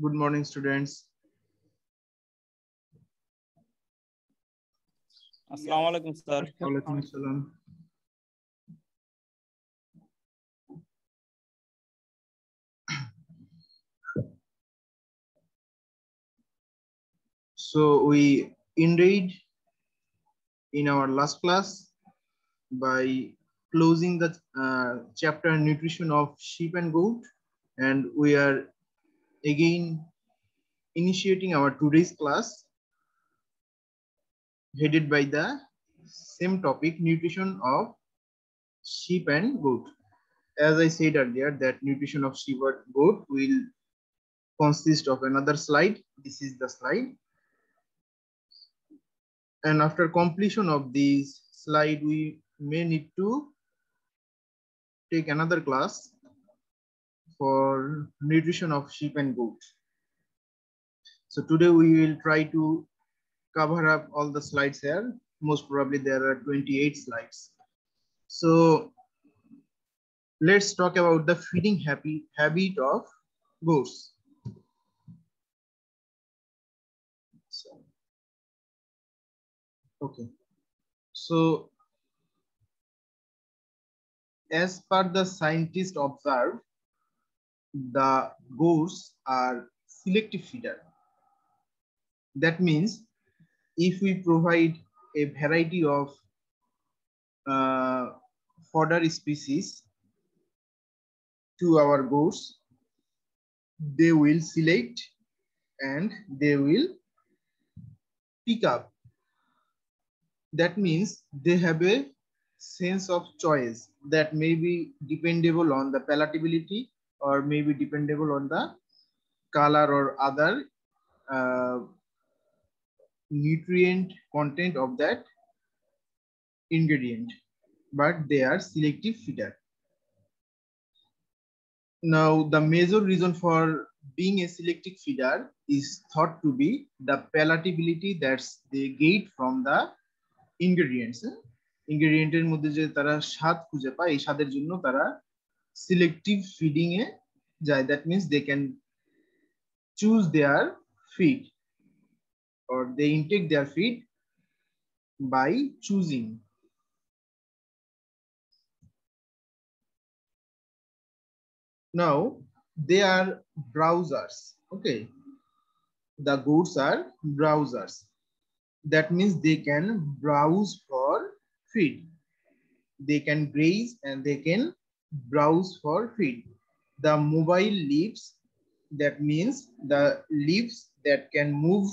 Good morning, students. Assalamu alaikum, sir. Walaikum assalam. So we ended in our last class by closing the chapter nutrition of sheep and goat, and we are again initiating our today's class headed by the same topic, nutrition of sheep and goat. As I said earlier, that nutrition of sheep and goat will consist of another slide. This is the slide. And after completion of this slide, we may need to take another class for nutrition of sheep and goat. So today we will try to cover up all the slides here. Most probably there are 28 slides. So let's talk about the feeding habit of goats. Okay. So as per the scientists observed, the goats are selective feeder. That means if we provide a variety of fodder species to our goats, they will select and they will pick up. That means they have a sense of choice that may be dependable on the palatability or may be dependable on the color or other nutrient content of that ingredient, but they are selective feeder. Now, the major reason for being a selective feeder is thought to be the palatability that they get from the ingredients. Ingredienটের মধ্যে যে তারা স্বাদ খুঁজে পায়, এই স্বাদের জন্য তারা selective feeding এ যায়. That means they can choose their feed or they intake their feed by choosing. Now they are browsers. Okay, the goats are browsers. That means they can browse for feed. They can graze and they can browse for feed. The mobile leaves, that means the leaves that can move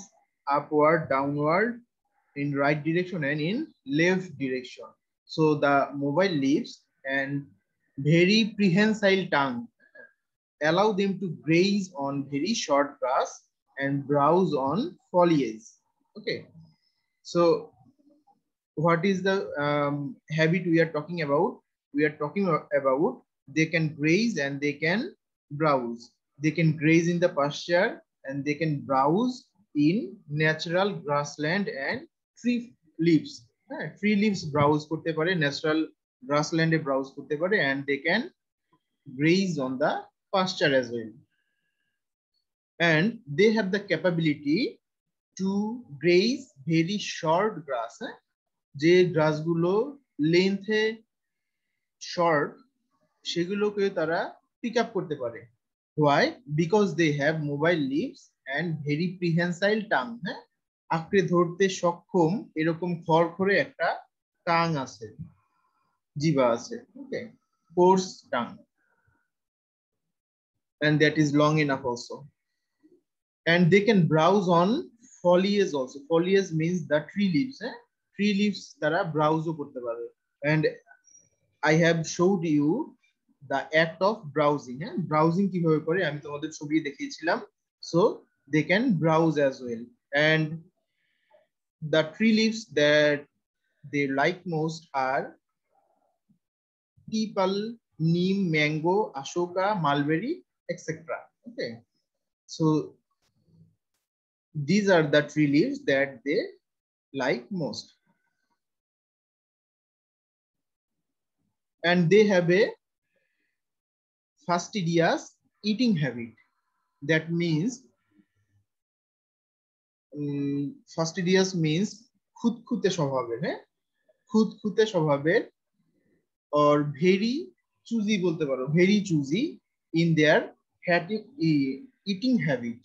upward, downward, in right direction and in left direction. So the mobile leaves and very prehensile tongue allow them to graze on very short grass and browse on foliage. Okay, so what is the habit we are talking about? We are talking about they can graze and they can browse. They can graze in the pasture and they can browse in natural grassland and tree leaves. Tree leaves browse করতে পারে, natural grassland এ browse করতে পারে, and they can graze on the pasture as well. And they have the capability to graze very short grass. যে গ্রাসগুলো লেন্থে short, সেগুলোকে তারা pick up করতে পারে. Why? Because they have mobile leaves and very prehensile tongue. হ্যাঁ, আঁকড়ে ধরতে সক্ষম এরকম খড়খড়ে একটা টাং আছে, জিবা আছে. ওকে, coarse tongue, and that is long enough also. And they can browse on foliage also. Foliage means the tree leaves. Tree leaves তারা browse করতে পারে. And I have showed you the act of browsing. Browsing কিভাবে করে আমি তোমাদের ছবি দেখিয়েছিলাম. So they can browse as well. And the tree leaves that they like most are peepal, neem, mango, ashoka, mulberry, etc. Okay, so these are the tree leaves that they like most. And they have a fastidious eating habit. That means fastidious means খুঁতখুঁতে স্বভাবের, হ্যাঁ, খুঁতখুঁতে স্বভাবের, or very choosy বলতে পারো, very choosy in their eating habit.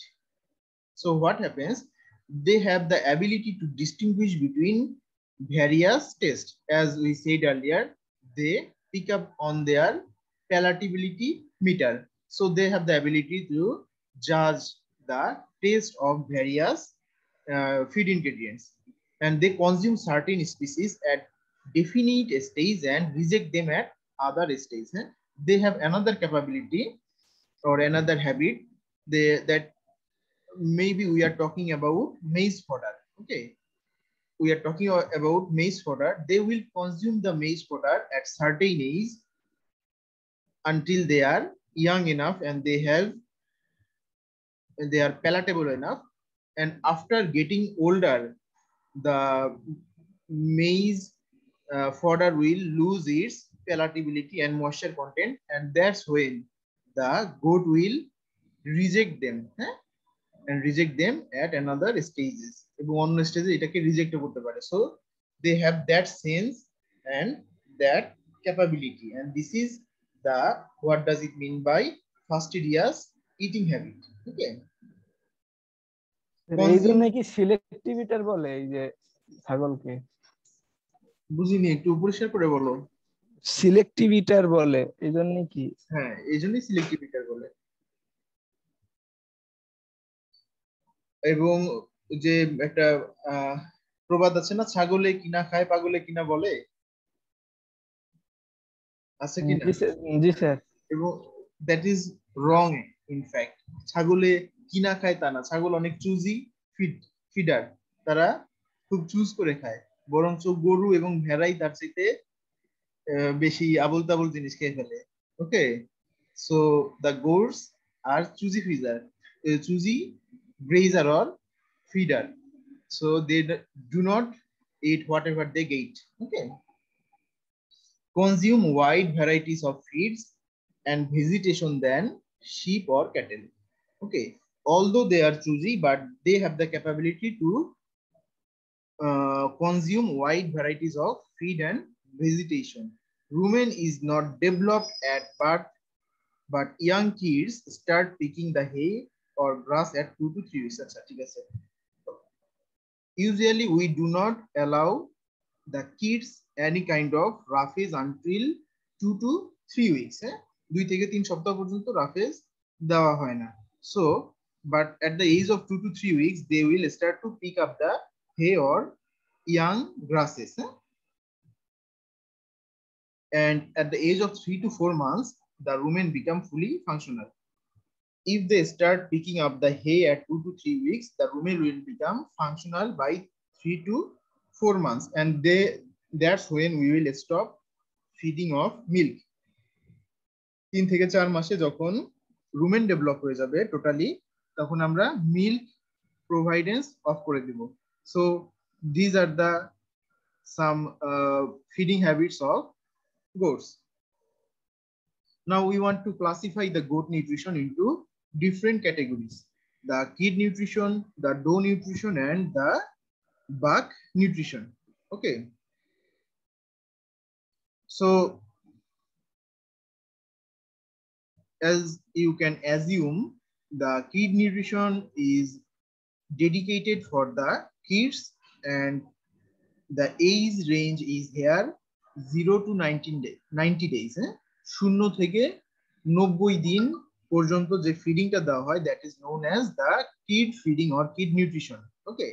So what happens, they have the ability to distinguish between various tastes. As we said earlier, they pick up on their palatability meter, so they have the ability to judge the taste of various feed ingredients, and they consume certain species at definite stage and reject them at other stages. They have another capability or another habit, that maybe we are talking about maize fodder. Okay, we are talking about maize fodder. They will consume the maize fodder at certain age until they are young enough and they are palatable enough, and after getting older, the maize fodder will lose its palatability and moisture content, and that's when the goat will reject them, and reject them at another stages, এবং অন্য স্টেজে এটাকে reject করতে পারে. So they have that sense and that capability, and this is the what does it mean by fastidious eating habit. Okay, এই জন্য কি সিলেক্টিভিটার বলে এই যে ছাগলকে? বুঝিনি, একটু পরিষ্কার করে বলো। সিলেক্টিভিটার বলে এই জন্য কি? হ্যাঁ, এই জন্যই সিলেক্টিভিটার বলে। এবং যে একটা প্রবাদ আছে না, ছাগলে কিনা খায় পাগলে কিনা বলে, আছে কিনা? জি স্যার। এবং দ্যাট ইজ রং ইনফ্যাক্ট। ছাগলে কিনা খায় তা না, ছাগল অনেক চুজি ফিডার, তারা খুব চুজ করে খায়, বরঞ্চ গরু এবং ভেড়াই তার চাইতে বেশি আবল তাবল জিনিস খেয়ে ফেলে। Okay, so the goats are choosy choosy grazer or feeder, so they do not eat whatever they get. Okay, consume wide varieties of feeds and vegetation than sheep or cattle. Okay, although they are choosy, but they have the capability to consume wide varieties of feed and vegetation. Rumen is not developed at birth, but young kids start picking the hay or grass at 2 to 3 weeks. Usually we do not allow the kids any kind of roughage until 2 to 3 weeks. 2 থেকে 3 সপ্তাহ পর্যন্ত রাফেজ দেওয়া হয় না। So but at the age of 2 to 3 weeks they will start to pick up the hay or young grasses. And at the age of 3 to 4 months the rumen become fully functional. If they start picking up the hay at 2 to 3 weeks, the rumen will become functional by 3 to 4 months, and that's when we will stop feeding of milk. 3 থেকে 4 মাসে যখন rumen develop হয়ে যাবে totally, তখন আমরা milk প্রোভাইডেন্স of করে দিব। So these are the some feeding habits of goats. Now we want to classify the goat nutrition into different categories: the kid nutrition, the doe nutrition, and the buck nutrition. Okay, so as you can assume, the kid nutrition is dedicated for the kids, and the age range is here 0 to 90 days. 0 থেকে 90 দিন পর্যন্ত যে ফিডিংটা দেওয়া হয়, that is known as the kid feeding or kid nutrition. Okay,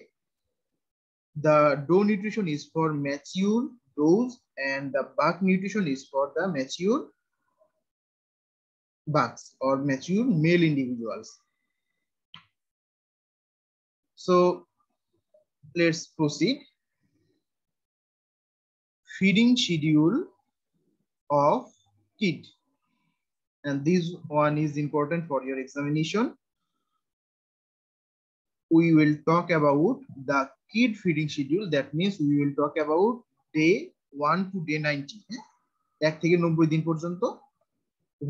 the doe nutrition is for mature does, and the buck nutrition is for the mature bucks or mature male individuals. So let's proceed. Feeding schedule of kid, and this one is important for your examination. We will talk about the kid feeding schedule. That means we will talk about day 1 to day 90. 1 থেকে 90 দিন পর্যন্ত।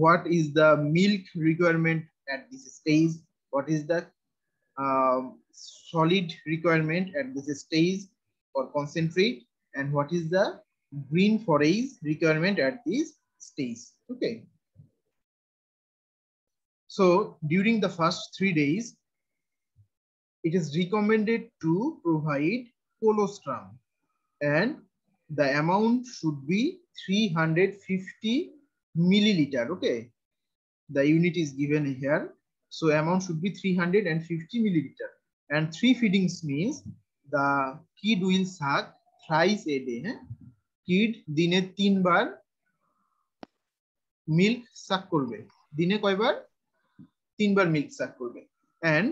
What is the milk requirement at this stage? What is the solid requirement at this stage or concentrate, and what is the green forage requirement at this stage. Okay, so during the first 3 days it is recommended to provide colostrum, and the amount should be 350 milliliter. Okay, the unit is given here, so amount should be 350 milliliter, and 3 feedings means the kid will suck thrice a day. Kid দিনে 3 বার milk সাক করবে, দিনে কয়বার? 3 বার milk সাক করবে, and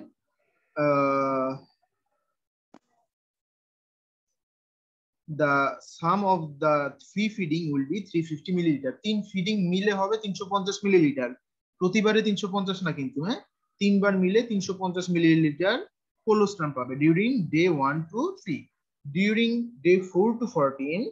the sum of the 3 feeding will be 350 milliliter. 3 feeding মিলে হবে 350 millilitre, প্রতিবারে 350 না কিন্তু, হ্যাঁ 3 বার মিলে 350 মিলিলিটার colostrum পাবে during day 1 to 3. During day 4 to 14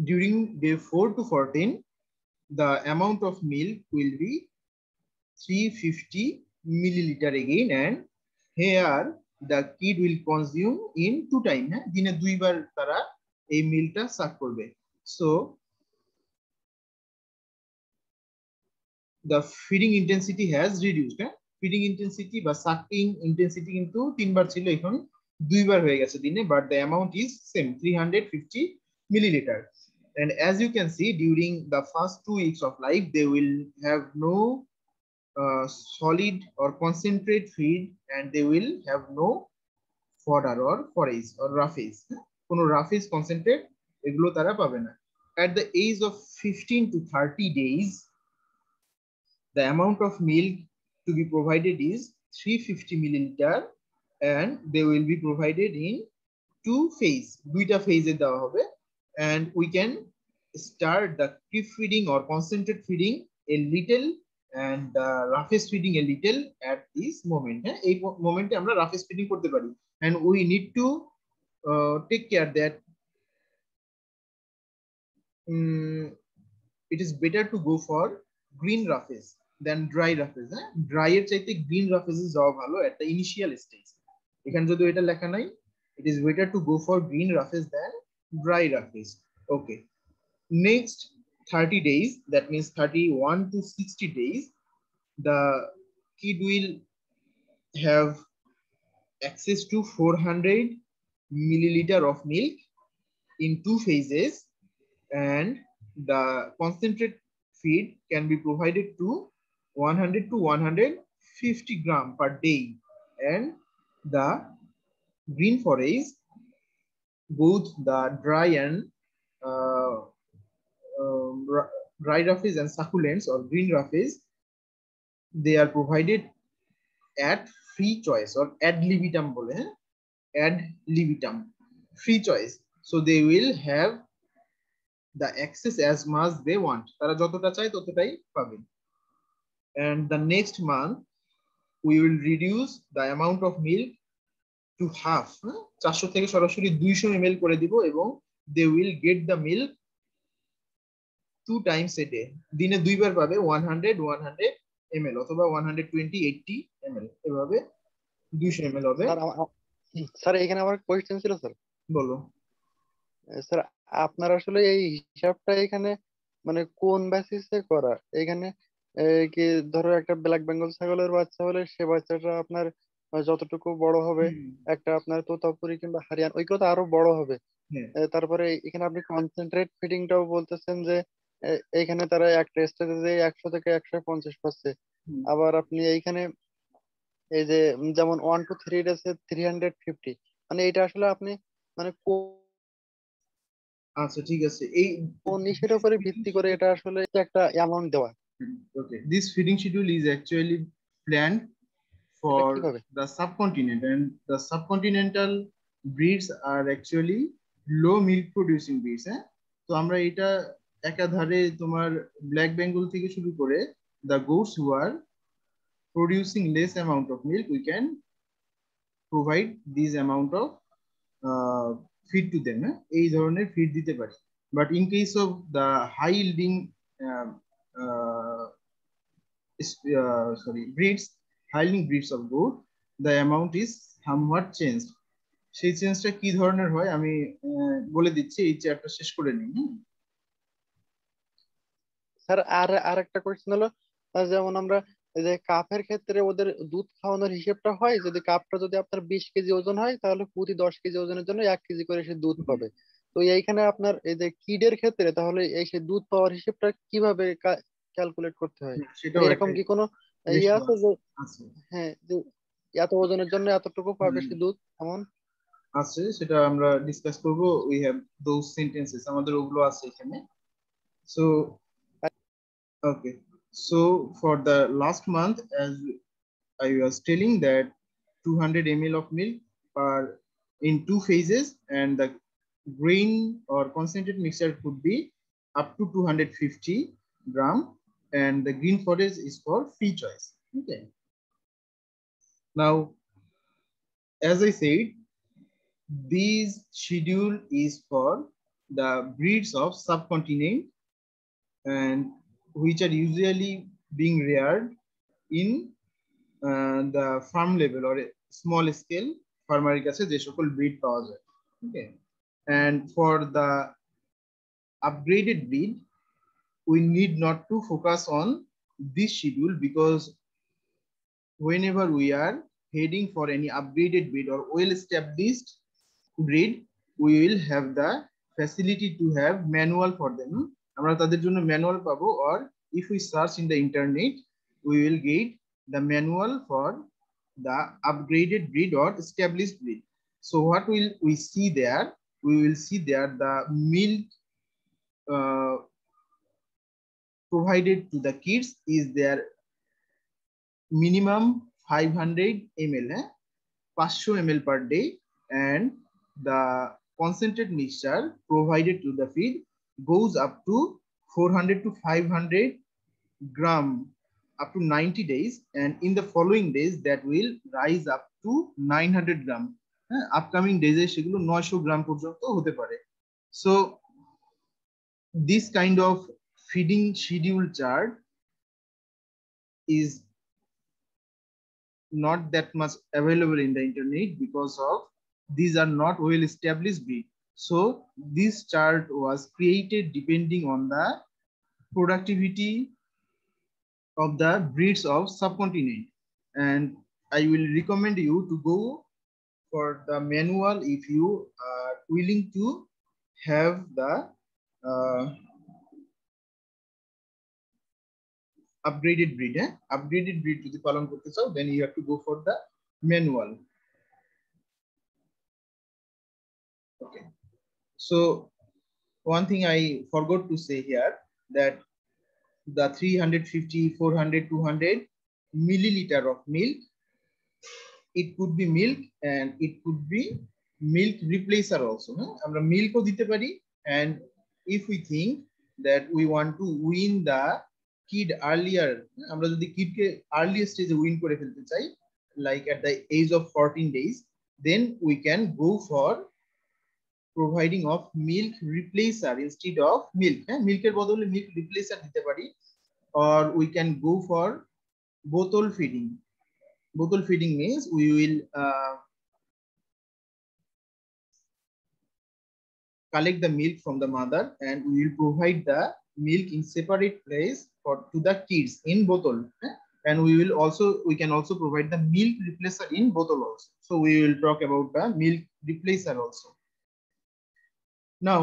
during day 4 to 14 the amount of milk will be 350 milliliter again, and here the kid will consume in 2 time. দিনে 2 বার তারা এই মিল্কটা সাক করবে। So the feeding intensity has reduced. Feeding intensity বা sucking intensity কিন্তু 3 বার ছিল, এখন 2 বার হয়ে গেছে দিনে, but the amount is same 350 milliliter. And as you can see, during the first 2 weeks of life they will have no solid or concentrate feed, and they will have no fodder or forage or roughage. কোনো roughage concentrate এগুলো তারা পাবে না। At the age of 15 to 30 days the amount of milk to be provided is 350 milliliter, and they will be provided in 2 phase, দুইটা phase দেওয়া হবে, and we can start the creep feeding or concentrate feeding a little and roughage feeding a little at this moment. এই মোমেন্টে আমরা roughage feeding করতে পারি, and we need to take care that it is better to go for green roughage than dry roughage. Dry এর চাইতে green roughage যাওয়া ভালো at the initial stage. এখানে যদি এটা লেখা নাই, it is better to go for green roughage than dry roughage. Okay, next 30 days, that means 31 to 60 days, the kid will have access to 400 milliliter of milk in 2 phases, and the concentrate feed can be provided to 100 to 150 gram per day, and the green forage, both the dry and dry roughage and succulents or green roughage, they are provided at free choice or ad libitum bole, ad libitum, free choice. So they will have the access as much they want, tara jotota চায় ততটাই পাবে। And the next month we will reduce the amount of milk to half, 400 থেকে সরাসরি 200 ml করে দিব, এবং they will get the milk 2 times a day, দিনে 2 বার পাবে 100 ml অথবা 120 80 ml, এভাবে 200 ml হবে। স্যার এখানে আমার কোশ্চেন ছিল স্যার। বলো স্যার, আপনার আসলে এই হিসাবটা এখানে মানে কোন বেসিসে করা? এখানে কি ধরো একটা ব্ল্যাক বেঙ্গল ছাগলের বাচ্চা হলে সে বাচ্চাটা আপনার যতটুকু বড় হবে, একটা আপনার তোতাপুরি কিংবা হারিয়ান ওইগুলো তো আরো বড় হবে। তারপরে এখানে আপনি কনসেন্ট্রেট ফিডিংটাও বলতেছেন যে এইখানে তারা একটা স্টেজে 100 থেকে 150 পাচ্ছে। আবার আপনি এইখানে এই যে যেমন 1 to 3 ডেজে 350, মানে এটা আসলে আপনি মানে আচ্ছা ঠিক আছে, এই কোন ইসের উপরে ভিত্তি করে এটা আসলে একটা অ্যামাউন্ট দেওয়া? Okay, this feeding schedule is actually planned for the subcontinent, and the subcontinental breeds are actually low milk producing breeds. তো আমরা এটা একাধারে তোমার ব্ল্যাক বেঙ্গল থেকে শুরু করে the goats who are producing less amount of milk, we can provide this amount of feed to them, এই ধরনের ফিড দিতে পারি। But in case of the high yielding breeds, high yielding breeds of goat, the amount is somewhat changed. সেই চেঞ্জটা কি ধরনের হয় আমি বলে দিচ্ছি, এই চ্যাপ্টার শেষ করে নিই। স্যার আর একটা কোয়েশ্চেন হলো, যেমন আমরা এই যে কাপের ক্ষেত্রে ওদের দুধ খাওয়ানোর হিসেবটা হয়, যদি কাপটা যদি আপনার 20 কেজি ওজন হয় তাহলে প্রতি 10 কেজি ওজনের জন্য 1 কেজি করে সে দুধ পাবে। তো এইখানে আপনার এই যে কিডের ক্ষেত্রে তাহলে এই সে দুধ পাওয়ার হিসেবটা কিভাবে ক্যালকুলেট করতে হয়? সেটাও এরকম একটা কি কোনো ইয়ে রেশিও আছে যে আছে। হ্যাঁ যে এত ওজনের জন্য এতটুকু পাবে সে দুধ এমন? আছে, সেটা আমরা ডিসকাস করব। উই হ্যাভ দোজ সেন্টেন্সেস, আমাদের ওগুলো আছে এখানে। So okay, so for the last month, as I was telling that 200 ml of milk are in 2 phases, and the grain or concentrate mixture could be up to 250 gram, and the green forage is for free choice. Okay. Now, as I said, this schedule is for the breeds of subcontinent, and which are usually being reared in the farm level or a small scale ফার্মারের কাছে যে সকল breed পাওয়া যায়। Okay, and for the upgraded breed we need not to focus on this schedule, because whenever we are heading for any upgraded breed or well established breed, we will have the facility to have manual for them, আমরা তাদের জন্য manual পাবো, or if we search in the internet we will get the manual for the upgraded breed or established breed. So what will we see there? We will see there the milk provided to the kids is their minimum 500 ml, 500 ml per day, and the concentrate mixture provided to the feed goes up to 400 to 500 gram up to 90 days, and in the following days that will rise up to 900 gram. Upcoming days সেগুলো 900 গ্রাম পর্যন্ত হতে পারে। So this kind of feeding schedule chart is not that much available in the internet because of these are not well established breed. So this chart was created depending on the productivity of the breeds of subcontinent, and I will recommend you to go for the manual if you are willing to have the uh, upgraded breed. Upgraded breed যদি পালন করতে চাও, then you have to go for the manual. Okay, so one thing I forgot to say here, that the 350 400 200 milliliter of milk, it could be milk and it could be milk replacer also. আমরা মিল্কও দিতে পারি, and if we think that we want to win the kid earlier, আমরা যদি কিডকে early stage win করে ফেলতে চাই, like at the age of 14 days, then we can go for providing of milk replacer instead of milk. মিল্কের বদলে milk replacer দিতে পারি, or we can go for bottle feeding. Bottle feeding means we will collect the milk from the mother and we will provide the milk in separate place for to the kids in bottle, and we can also provide the milk replacer in bottle also. So we will talk about the milk replacer also. Now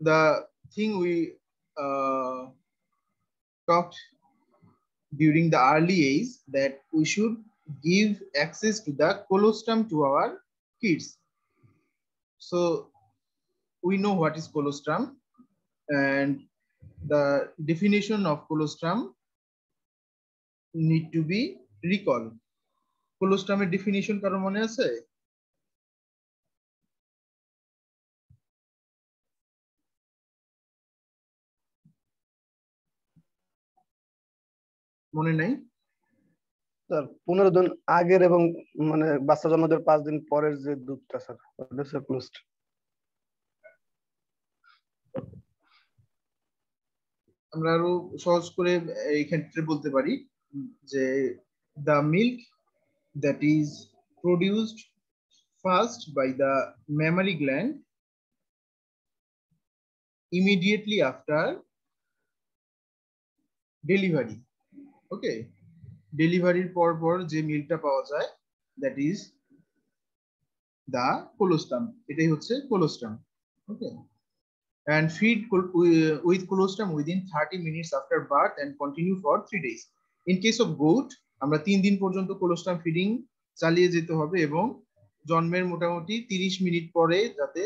the thing we talked during the early age, that we should give access to the colostrum to our kids. So we know what is colostrum, and the definition of colostrum need to be recalled. Colostrum এর definition কারো মনে আছে? মনে নাই? Sir 15 দিন আগের এবং মানে বাচ্চা জন্ম দেওয়ার 5 দিন পরের যে দুধটা স্যার ওটা স্যার ক্লোজড। আমরা আরো সহজ করে এই ক্ষেত্রে বলতে পারি যে the milk that is produced first by the mammary gland immediately after delivery. Okay, ডেলিভারির পর পর যে মিল্কটা পাওয়া যায় that is the colostrum. এটাই হচ্ছে colostrum. Okay, and feed with colostrum within 30 minutes after birth and continue for 3 days. In case of goat, আমরা 3 দিন পর্যন্ত colostrum feeding চালিয়ে যেতে হবে এবং জন্মের মোটামুটি 30 মিনিট পরে যাতে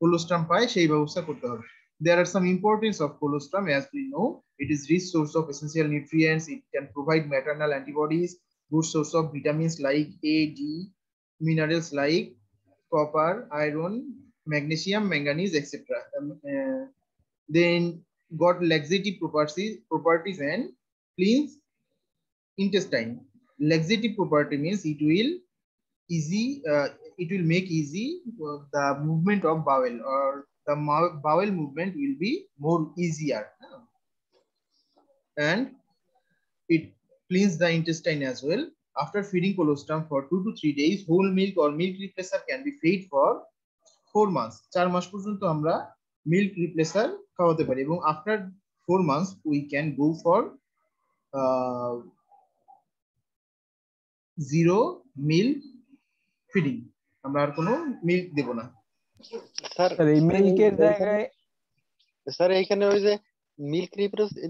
colostrum পায় সেই ব্যবস্থা করতে হবে। There are some importance of colostrum. As we know, it is rich source of essential nutrients. It can provide maternal antibodies, good source of vitamins like A, D, minerals like copper, iron, magnesium, manganese, etc. Then got laxative properties and cleans intestine. Laxative property means it will make easy the movement of bowel, or the bowel movement will be more easier, and it cleans the intestine as well. After feeding colostrum for 2 to 3 days, whole milk or milk replacer can be fed for 4 months. 4 মাস পর্যন্ত আমরা milk replacer খাওয়াতে পারি এবং after 4 months we can go for zero milk feeding. আমরা আর কোনো milk দেব না। Sir এই মিল্কের জায়গায় স্যার এইখানে ওই যে মিল্ক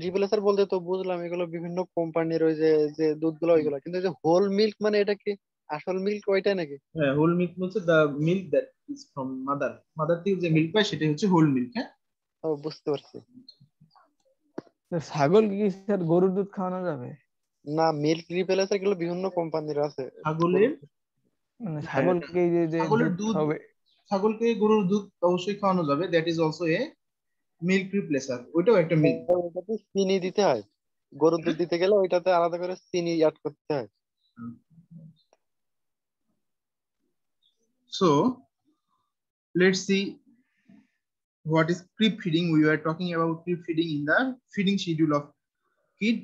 রিপ্লেসার বলতে তো বুঝলাম এগুলো বিভিন্ন কোম্পানির ওই যে দুধগুলো ওইগুলো, কিন্তু যে হোল মিল্ক মানে এটা কি আসল মিল্ক ওইটাই নাকি? হ্যাঁ, হোল মিল্ক হচ্ছে the milk that is from mother থেকে যে মিল্ক পায় সেটাই হচ্ছে হোল মিল্ক। হ্যাঁ, ও বুঝতে পারছি। ছাগল কি স্যার গরুর দুধ খাওয়ানো যাবে? না, মিল্ক রিপ্লেসার গুলো বিভিন্ন কোম্পানির আছে। ছাগলের মানে ছাগলকে যে ছাগলের দুধ খাবে, ছাগলকে গরুর দুধ অবশ্যই খাওয়ানো যাবে, that is also a milk replacer, ওইটাও একটা মিল্ক। ওটাতে চিনি দিতে হয়, গরুর দুধ দিতে গেলে ওইটাতে আলাদা করে চিনি অ্যাড করতে হয়। So let's see what is creep feeding. We were talking about creep feeding in the feeding schedule of kid,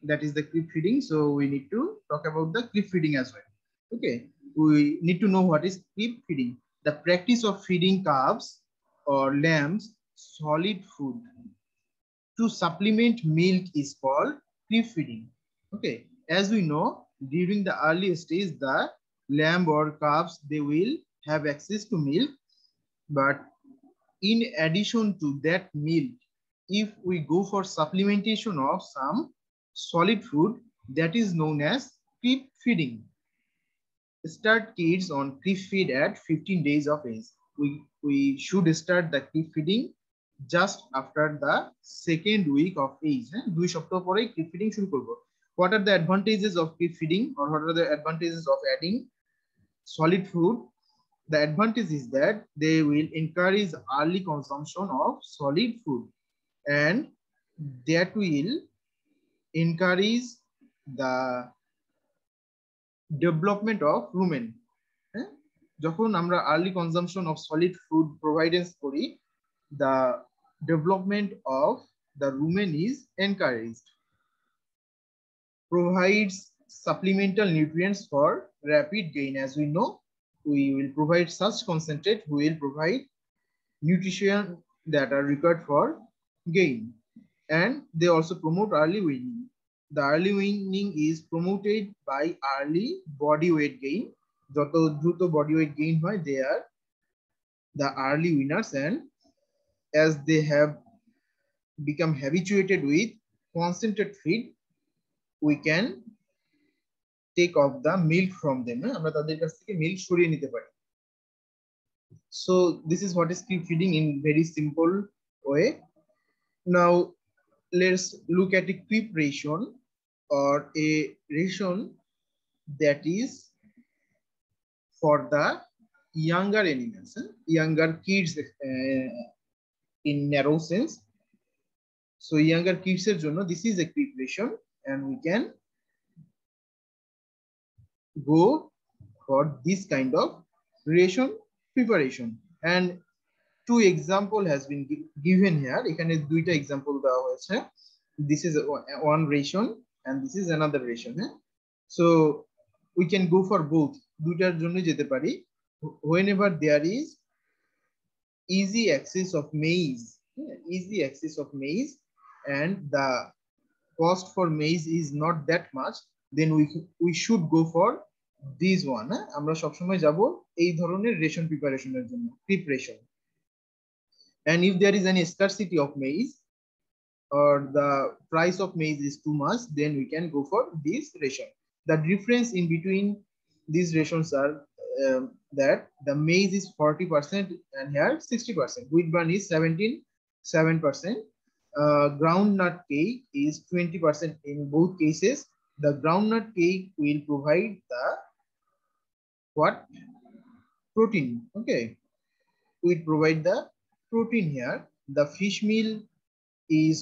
that is the creep feeding. So we need to talk about the creep feeding as well. Okay, we need to know what is creep feeding. The practice of feeding calves or lambs solid food to supplement milk is called creep feeding. Okay, as we know, during the early stage the lamb or calves, they will have access to milk, but in addition to that milk, if we go for supplementation of some solid food, that is known as creep feeding. Start kids on creep feed at 15 days of age. We should start the creep feeding just after the second week of age. 2 সপ্তাহ পরে creep feeding শুরু করব। What are the advantages of creep feeding, or what are the advantages of adding solid food? The advantage is that they will encourage early consumption of solid food, and that will encourage the development of rumen. যখন আমরা early consumption of solid food providence করি, the development of the rumen is encouraged. Provides supplemental nutrients for rapid gain. As we know, we will provide such concentrate who will provide nutrition that are required for gain, and they also promote early weaning. The early weaning is promoted by early body weight gain. যত দ্রুত body weight gain হয়, they are the early winners, and as they have become habituated with concentrated feed, we can take off the milk from them. আমরা তাদের কাছ থেকে milk সরিয়ে নিতে পারি। So this is what is creep feeding in very simple way. Now let's look at a creep ration, or a ration that is for the younger animals, younger kids in narrow sense. So younger kids এর জন্য this is a creep ration, and we can go for this kind of ration preparation. And two example has been given here. এখানে দুইটা example দেওয়া হয়েছে. This is one ration and this is another ration. So we can go for both. দুইটার জন্য যেতে পারি. Whenever there is easy access of maize, and the cost for maize is not that much, then we should go for this one. আমরা সবসময় যাব এই ধরনের ration প্রিপারেশনের জন্য, preparation. And if there is any scarcity of maize or the price of maize is too much, then we can go for this ration. The difference in between these rations are that the maize is 40% and here 60%. Wheat bran is 7%. Groundnut cake is 20%. In both cases, the groundnut cake will provide the what? Protein. Okay, will provide the protein here. The fish meal is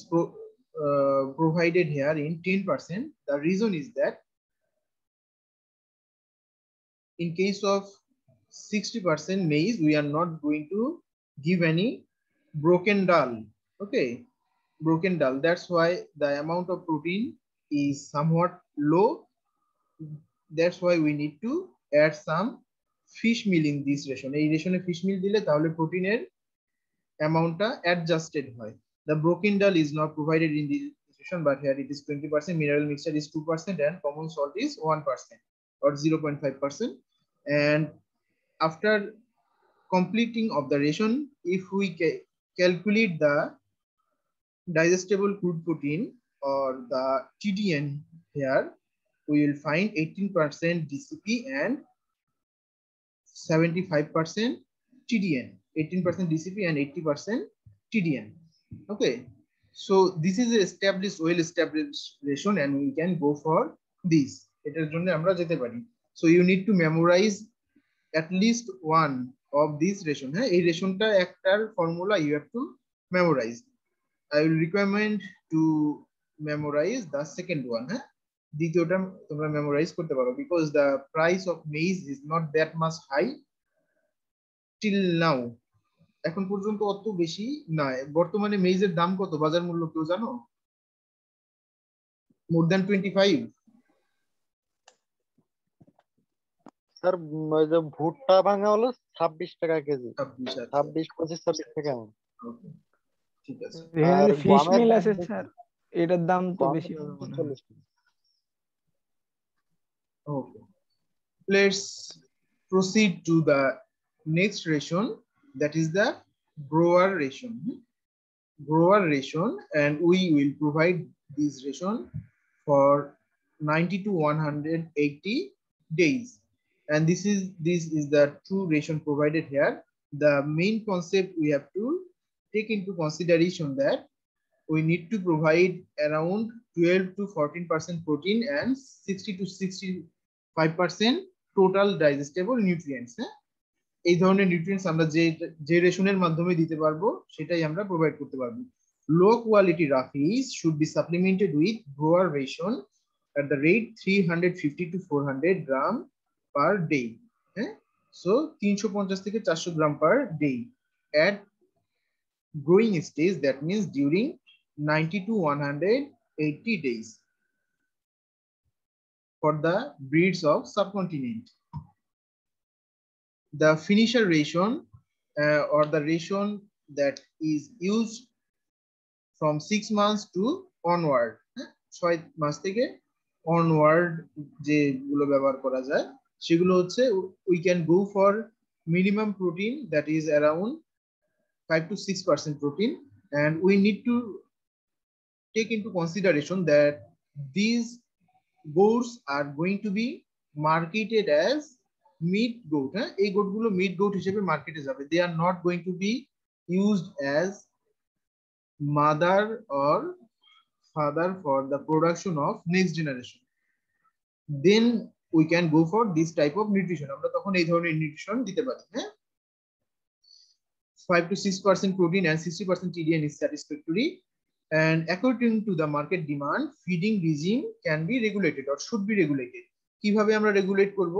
provided here in 10%. The reason is that in case of 60% maize, we are not going to give any broken dal. Okay, broken dal. That's why the amount of protein is somewhat low. That's why we need to add some fish meal in this ration. এই রেশনে fish meal দিলে তাহলে প্রোটিনের অ্যামাউন্টটা adjusted হয়. The broken dal is not provided in this ration, but here it is 20%. Mineral mixture is 2% and common salt is 1% or 0.5%. And after completing of the ration, if we calculate the digestible crude protein or the TDN here, we will find 18% DCP and 75% TDN. 18% DCP and 80% TDN. Okay, so this is established, well established ration, and we can go for this. এটার জন্য আমরা যেতে পারি. So you need to memorize at least one of these ration. এই রেশনটা একটার formula you have to memorize. I will recommend to memorize the second one. দ্বিতীয়টা তোমরা memorize করতে পারো, because the price of maize is not that much high till now. এখন পর্যন্ত অত বেশি না. বর্তমানে মেইজের দাম কত বাজার মূল্য কেউ জানো? More than 25. স্যার ওই যে ভুট্টা ভাঙা হলো 26 টাকা কেজি, 26-25 টাকা। ওকে, ঠিক আছে। এখানে আর ফিশ গমের মিল দাম আছে বেশি। স্যার, এটার দাম তো গমের বেশি দাম হবে মনে হয়। 40 টাকা। Okay, let's proceed to the next ration, that is the grower ration. Grower ration, and we will provide this ration for 90 to 180 days. And this is the true ration provided here. The main concept we have to take into consideration that we need to provide around 12 to 14% protein and 60 to 65% total digestible nutrients. এই ধরনের nutrients আমরা যে রেশনের মাধ্যমে দিতে পারবো সেটাই আমরা প্রোভাইড করতে পারবো। Low quality roughages should be supplemented with grower ration at the rate 350 to 400 gram per day. So 350 থেকে 400 gram per day at growing stage, that means during 90 to 180 days for the breeds of subcontinent. The finisher ration or the ration that is used from 6 months to onward, 6 মাস থেকে onward যেগুলো ব্যবহার করা যায় সেগুলো হচ্ছে we can go for minimum protein, that is around 5 to 6% protein, and we need to take into consideration that these goats are going to be marketed as meat goat. এই গোটগুলো meet goat হিসেবে মার্কেটে যাবে. They are not going to be used as mother or father for the production of next generation. Then we can go for this type of nutrition. আমরা তখন এই ধরনের nutrition দিতে পারি. 5 to 6% protein and 60% TDN is satisfactory, and according to the market demand, feeding regime can be regulated or should be regulated. কিভাবে আমরা regulate করব?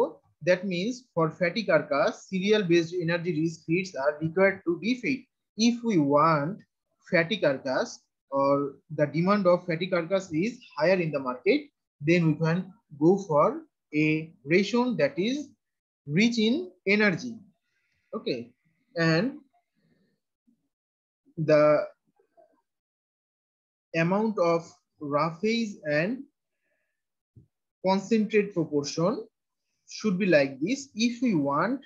That means for fatty carcass, cereal based energy rich feeds are required to be fed. If we want fatty carcass or the demand of fatty carcass is higher in the market, then we can go for a ration that is rich in energy. Okay, and the amount of roughage and concentrate proportion should be like this. If we want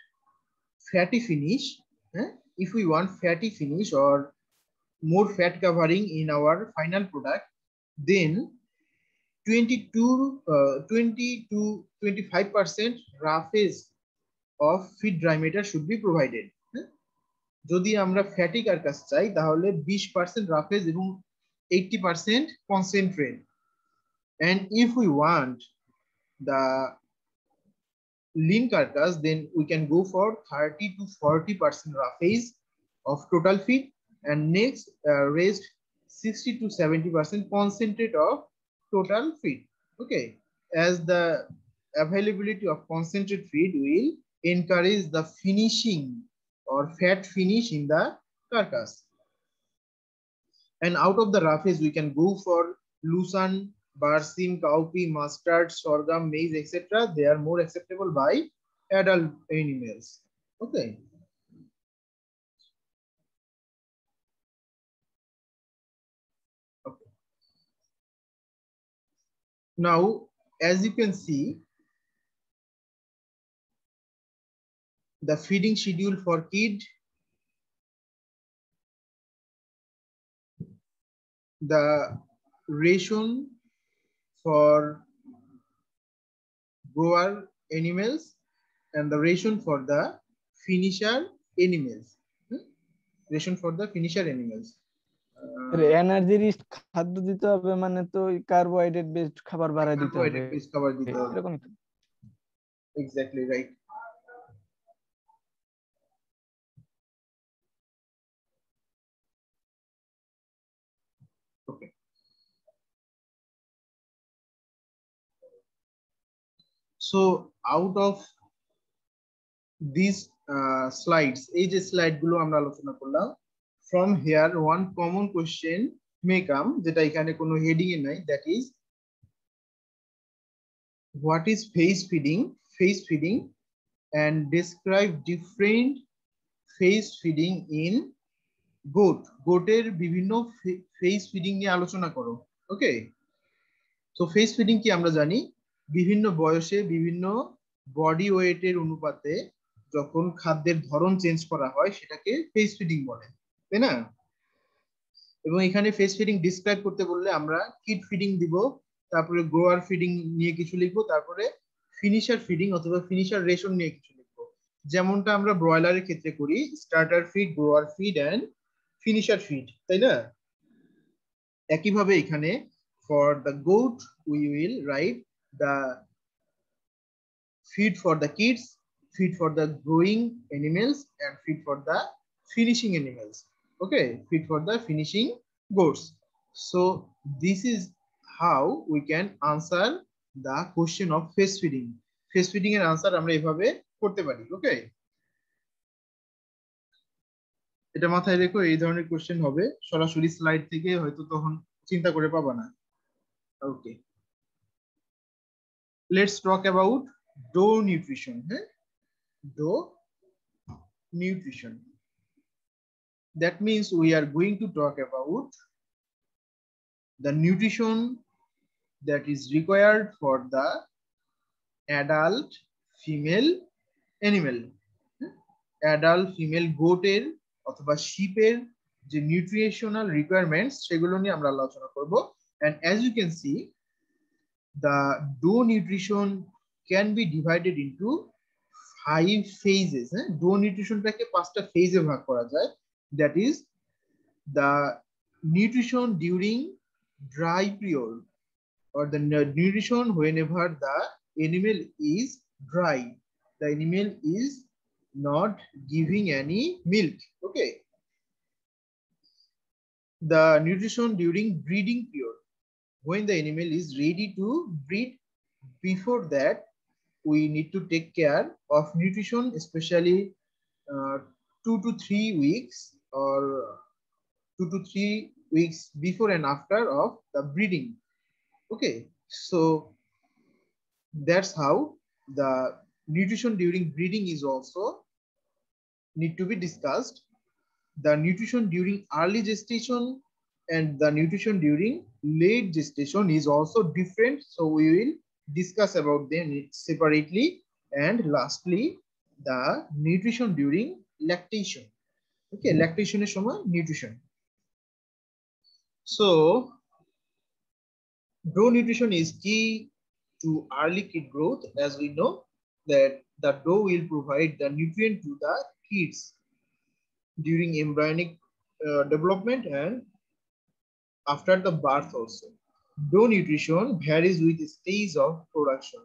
fatty finish, if we want fatty finish or more fat covering in our final product, then 20 to 25% roughage of feed dry matter should be provided. যদি আমরা fatty carcass চাই তাহলে 20% রাফেজ এবং 80% concentrate. And if we want the lean carcass, then we can go for 30 to 40% roughage of total feed, and next rest 60 to 70% concentrate of total feed. Okay, as the availability of concentrate feed will encourage the finishing or fat finish in the carcass. And out of the roughage we can go for lucerne, barsim, cowpea, mustard, sorghum, maize, etc. They are more acceptable by adult animals. Okay. Okay. Now, as you can see, the feeding schedule for kid, the ration for grower animals, and the ration for the finisher animals. Ration for the finisher animals. Energy rich খাদ্য দিতে হবে মানে তো carbohydrate based খাবার বাড়ায় দিতে হবে, Carbohydrate based খাবার দিতে হবে। এরকমই তো। Exactly right. Okay. So out of these slides, এই যে স্লাইড গুলো আমরা আলোচনা করলাম, from here one common question may come, যেটা এখানে কোনো হেডিং এ নাই, that is what is phase feeding? Phase feeding, and describe different phase feeding in goat. গোটের বিভিন্ন phase feeding নিয়ে আলোচনা করো। ওকে, সো ফেজ ফিডিং কি আমরা জানি, বিভিন্ন বয়সে বিভিন্ন বডি ওয়েটের অনুপাতে যখন খাদ্যের ধরন চেঞ্জ করা হয় সেটাকে ফেজ ফিডিং বলে, তাই না? এবং এখানে ফেজ ফিডিং ডিসক্রাইব করতে বললে আমরা কিড ফিডিং দিব, তারপরে গ্রোয়ার ফিডিং নিয়ে কিছু লিখবো, তারপরে ফিনিশার ফিডিং অথবা ফিনিশার রেশন নিয়ে কিছু লিখবো, যেমনটা আমরা ব্রয়লারের ক্ষেত্রে করি, starter feed, grower feed and finisher feed, তাই না? একইভাবে এখানে for the goat we will write the feed for the kids, feed for the growing animals, and feed for the finishing animals. Okay, feed for the finishing goats. So this is how we can answer the question of phase feeding. Phase feeding এর answer আমরা এভাবে করতে পারি। ওকে, এটা মাথায় রেখো, এই ধরনের কোশ্চেন হবে, সরাসরি স্লাইড থেকে হয়তো তখন চিন্তা করে পাবা না। Okay, let's talk about doe nutrition. Doe nutrition, that means we are going to talk about the nutrition that is required for the adult female animal. Adult female goater অথবা sheepের যে nutritional requirements সেগুলো নিয়ে আমরা আলোচনা করব। And as you can see, the doe nutrition can be divided into 5 phases. Doe nutritionটাকে 5টা ফেজে ভাগ করা যায়, that is the nutrition during dry period, or the nutrition whenever the animal is dry, the animal is not giving any milk. Okay, the nutrition during breeding period, when the animal is ready to breed. Before that, we need to take care of nutrition, especially 2 to 3 weeks or 2 to 3 weeks before and after of the breeding. Okay, so that's how the nutrition during breeding is also need to be discussed. The nutrition during early gestation and the nutrition during late gestation is also different. So we will discuss about them separately. And lastly, the nutrition during lactation. Okay, lactation is nutrition. So doe nutrition is key to early kid growth, as we know that the doe will provide the nutrient to the kids during embryonic development and after the birth also. Doe nutrition varies with stage of production.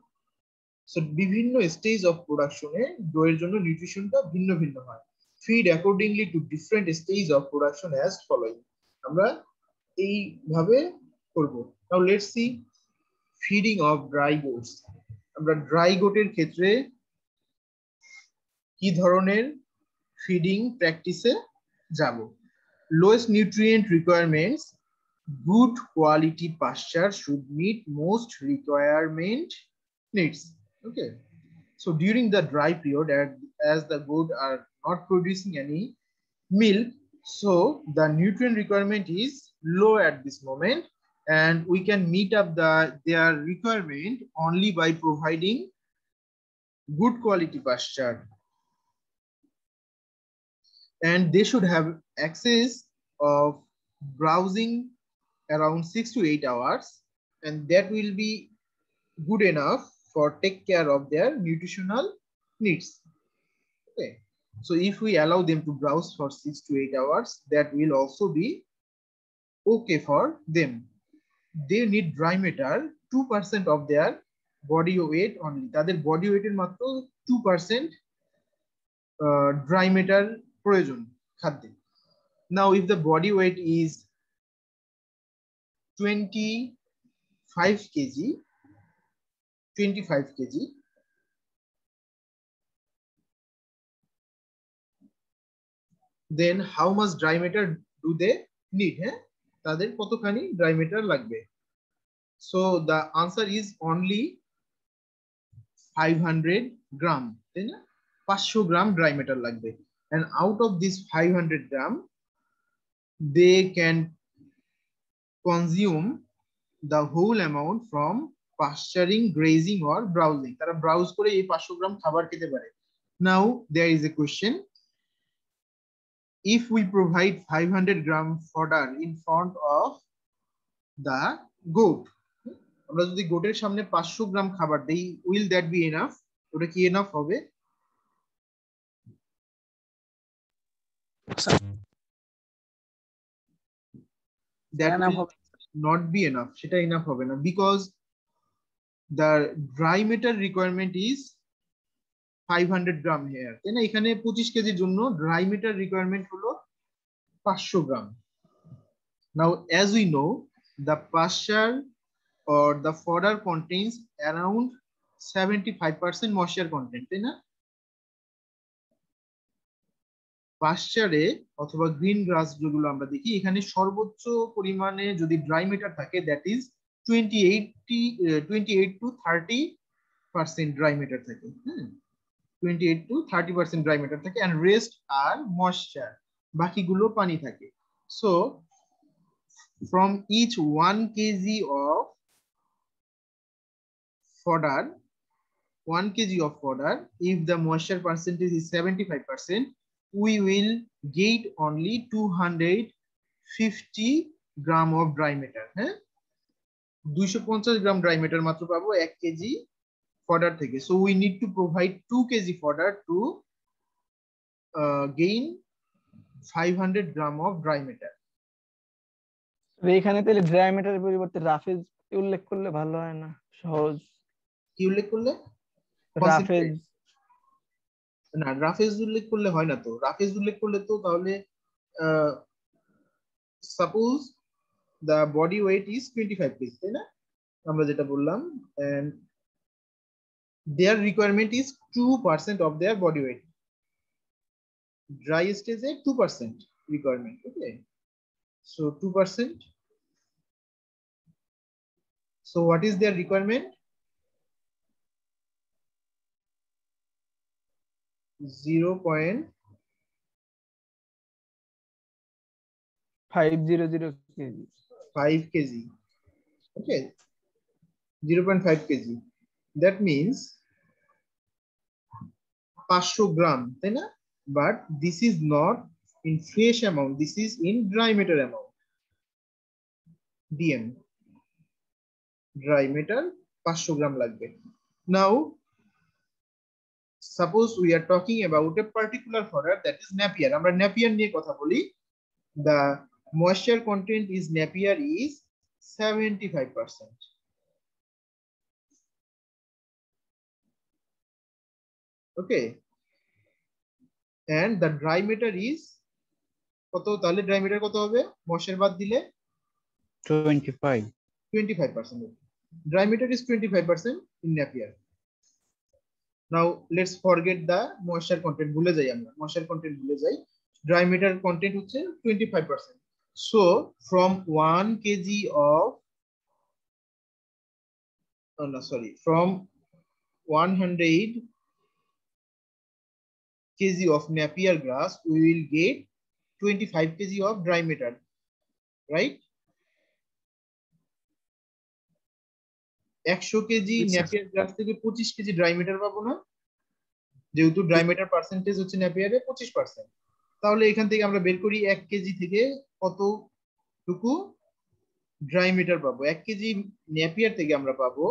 So বিভিন্ন stage of production এ দইয়ের জন্য নিউট্রিশনটা ভিন্ন ভিন্ন হয়. Feed accordingly to different stage of production as following. আমরা এইভাবে করব. Now let's see feeding of dry goats. আমরা dry goat-এর ক্ষেত্রে কি ধরনের feeding practice-এ যাব. Lowest nutrient requirements, good quality pasture should meet most requirement needs. Okay, so during the dry period, as the goat are not producing any milk, so the nutrient requirement is low at this moment, and we can meet up their requirement only by providing good quality pasture. And they should have access of browsing around 6 to 8 hours, and that will be good enough for take care of their nutritional needs. Okay, so if we allow them to browse for 6 to 8 hours, that will also be okay for them. They need dry matter 2% of their body weight only. তাদের body weight এর মাত্র 2% dry matter প্রয়োজন খাদ্যে. Now if the body weight is 25 kg, then how much dry matter do they need? তাদের কতখানি dry matter লাগবে? So the answer is only 500 gram, তাই না? 500 gram dry matter লাগবে, and out of this 500 gram they can consume the whole amount from pasturing, grazing or browsing. তারা browse করে এই 500 গ্রাম খাবার খেতে পারে. Now there is a question. If we provide 500 gram fodder in front of the goat, আমরা যদি গোটের সামনে 500 গ্রাম খাবার দেই, will that be enough? ওটা কি enough হবে? That will not be enough. সেটা enough হবে না, because the dry matter requirement is 500 gram here. তাই না? এখানে 25 কেজির জন্য dry matter requirement হলো 500 gram. Now as we know, the pasture or the fodder contains around 75% moisture content, তাই না? পাশ্চারে অথবা গ্রিন গ্রাস যেগুলো আমরা দেখি, এখানে সর্বোচ্চ পরিমাণে যদি ড্রাই ম্যাটার থাকে, that is 28 to 30% dry matter থাকে. 28 to 30% ড্রাই ম্যাটার থাকে, and rest are moisture, বাকিগুলো পানি থাকে. So from each 1 kg of fodder, 1 kg of fodder, if the moisture percentage is 75%, we will get only 250 gram of dry matter. 250 gram dry matter মাত্র পাবো 1 kg fodder থেকে. So we need to provide 2 kg fodder to gain 500 gram of dry matter. এখানে তাহলে dry ম্যাটারের পরিবর্তে রাফেজ উল্লেখ করলে ভালো হয় না? সহজ কি উল্লেখ করলে? রাফেজ না, রাফেজ উল্লেখ করলে হয় না তো. রাফেজ উল্লেখ করলে তো তাহলে suppose the body weight is 25 kg, তাই না? আমরা যেটা বললাম, and their requirement is 2% of their body weight. Dry stage is 2% requirement. Okay, so 2%. So what is their requirement? 0.500 kg. 5 kg. Okay, 0.5 kg. That means 500 gram, তাই না? But this is not in fresh amount. This is in dry matter amount. DM. Dry matter 500 gram লাগবে. Now, suppose we are talking about a particular fodder that is Napier. আমরা Napier নিয়ে কথা বলি. The moisture content is Napier is 75%. Okay, and the dry matter is কত? তাহলে dry matter কত হবে? moisture বাদ দিলে 25%. Dry matter is 25% in Napier. Now let's forget the moisture content. ভুলে যাই আমরা moisture content ভুলে যাই. Dry matter content হচ্ছে 25%. So from 1 kg of from 100 kg of Napier grass, we will get 25 kg of dry matter, right? 100 kg Napier grass থেকে 25 kg dry matter পাবো না, যেহেতু dry matter percentage হচ্ছে Napier এর 25%। তাহলে এখান থেকে আমরা বের করি 1 kg থেকে কতটুকু dry matter পাবো। 1 kg Napier থেকে আমরা পাবো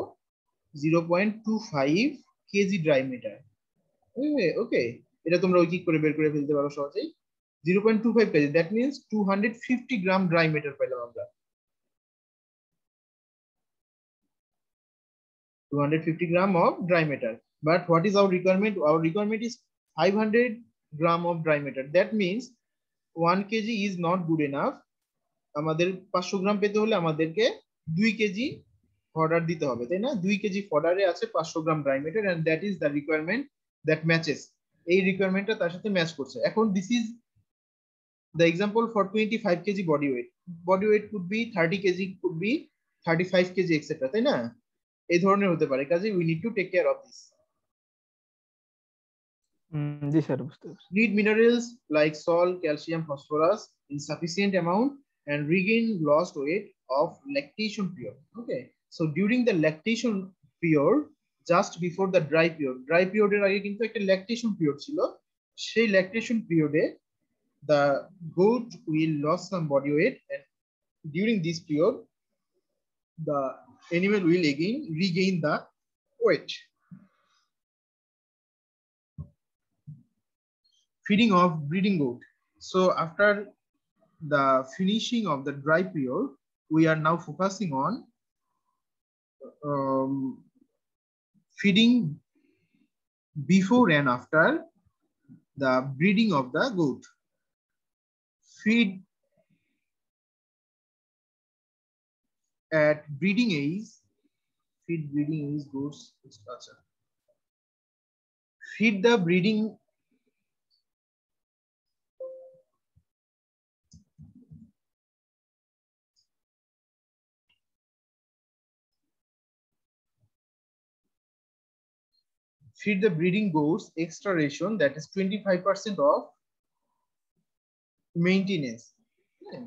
0.25 kg dry matter। ওকে, এটা তোমরা ঐকিক করে বের করে ফেলতে পারো সহজেই। 0.25 kg, that means 250 gram dry matter পেলাম আমরা। 250 gram of dry matter. But what is our requirement? Our requirement is 500 gram of dry matter. That means 1 kg is not good enough. আমাদের 500 গ্রাম পেতে হলে আমাদেরকে 2 কেজি ফডার দিতে হবে, তাই না? 2 কেজি ফডারে আছে 500 gram dry matter, and that is the requirement that matches. এই রিকোয়ারমেন্টটা তার সাথে ম্যাচ করছে। এখন this is the example for 25 KG body weight. Body weight could be 30 KG, could be 35 KG extra, তাই না? এই ধরনের হতে পারে। কাজে we need to take care of this. জি স্যার, বুঝতে পারছি। Need minerals like salt, calcium, phosphorus in sufficient amount and regain lost weight of lactation period. Okay, so during the lactation period, just before the dry period এর আগে কিন্তু একটা lactation period ছিল। সেই lactation period A the goat will lose some body weight, and during this period the animal will again regain the weight. Feeding of breeding goat. So after the finishing of the dry period, we are now focusing on feeding before and after the breeding of the goat. Feed at breeding age. Feed breeding age goats. Feed the breeding feed the breeding goats extra ration, that is 25% of maintenance. Yeah.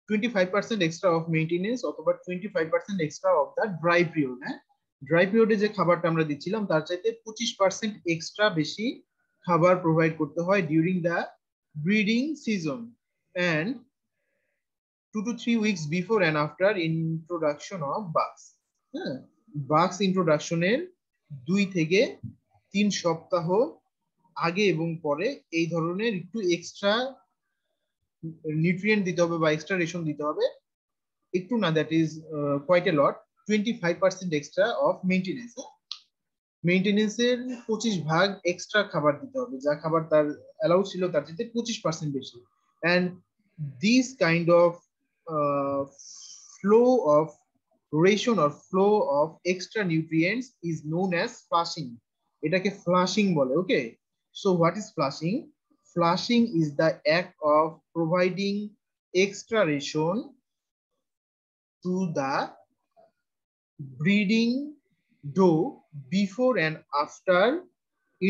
25% extra of maintenance অথবা 25% extra of the dry period। হ্যাঁ, dry পিরিয়ডে যে খাবারটা আমরা দিচ্ছিলাম তার চাইতে 25% extra বেশি খাবার প্রোভাইড করতে হয় during the breeding season and 2 to 3 weeks before and after introduction of bugs. হ্যাঁ, বাগস ইন্ট্রোডাকশনের 2 থেকে 3 সপ্তাহ আগে এবং পরে এই ধরনের একটু এক্সট্রা নিউট্রিয়েন্ট দিতে হবে বা এক্সট্রা রেশন দিতে হবে। একটু না, that is quite a lot. 25% extra of maintenance. মেইনটেনেন্সের 25 ভাগ এক্সট্রা খাবার দিতে হবে, যা খাবার তার অ্যালাউ ছিল তার চেয়ে 25% বেশি। And this kind of flow of ration or flow of extra nutrients is known as flushing. এটাকে flushing বলে, okay? So what is flushing? Flushing is the act of providing extra ration to the breeding doe before and after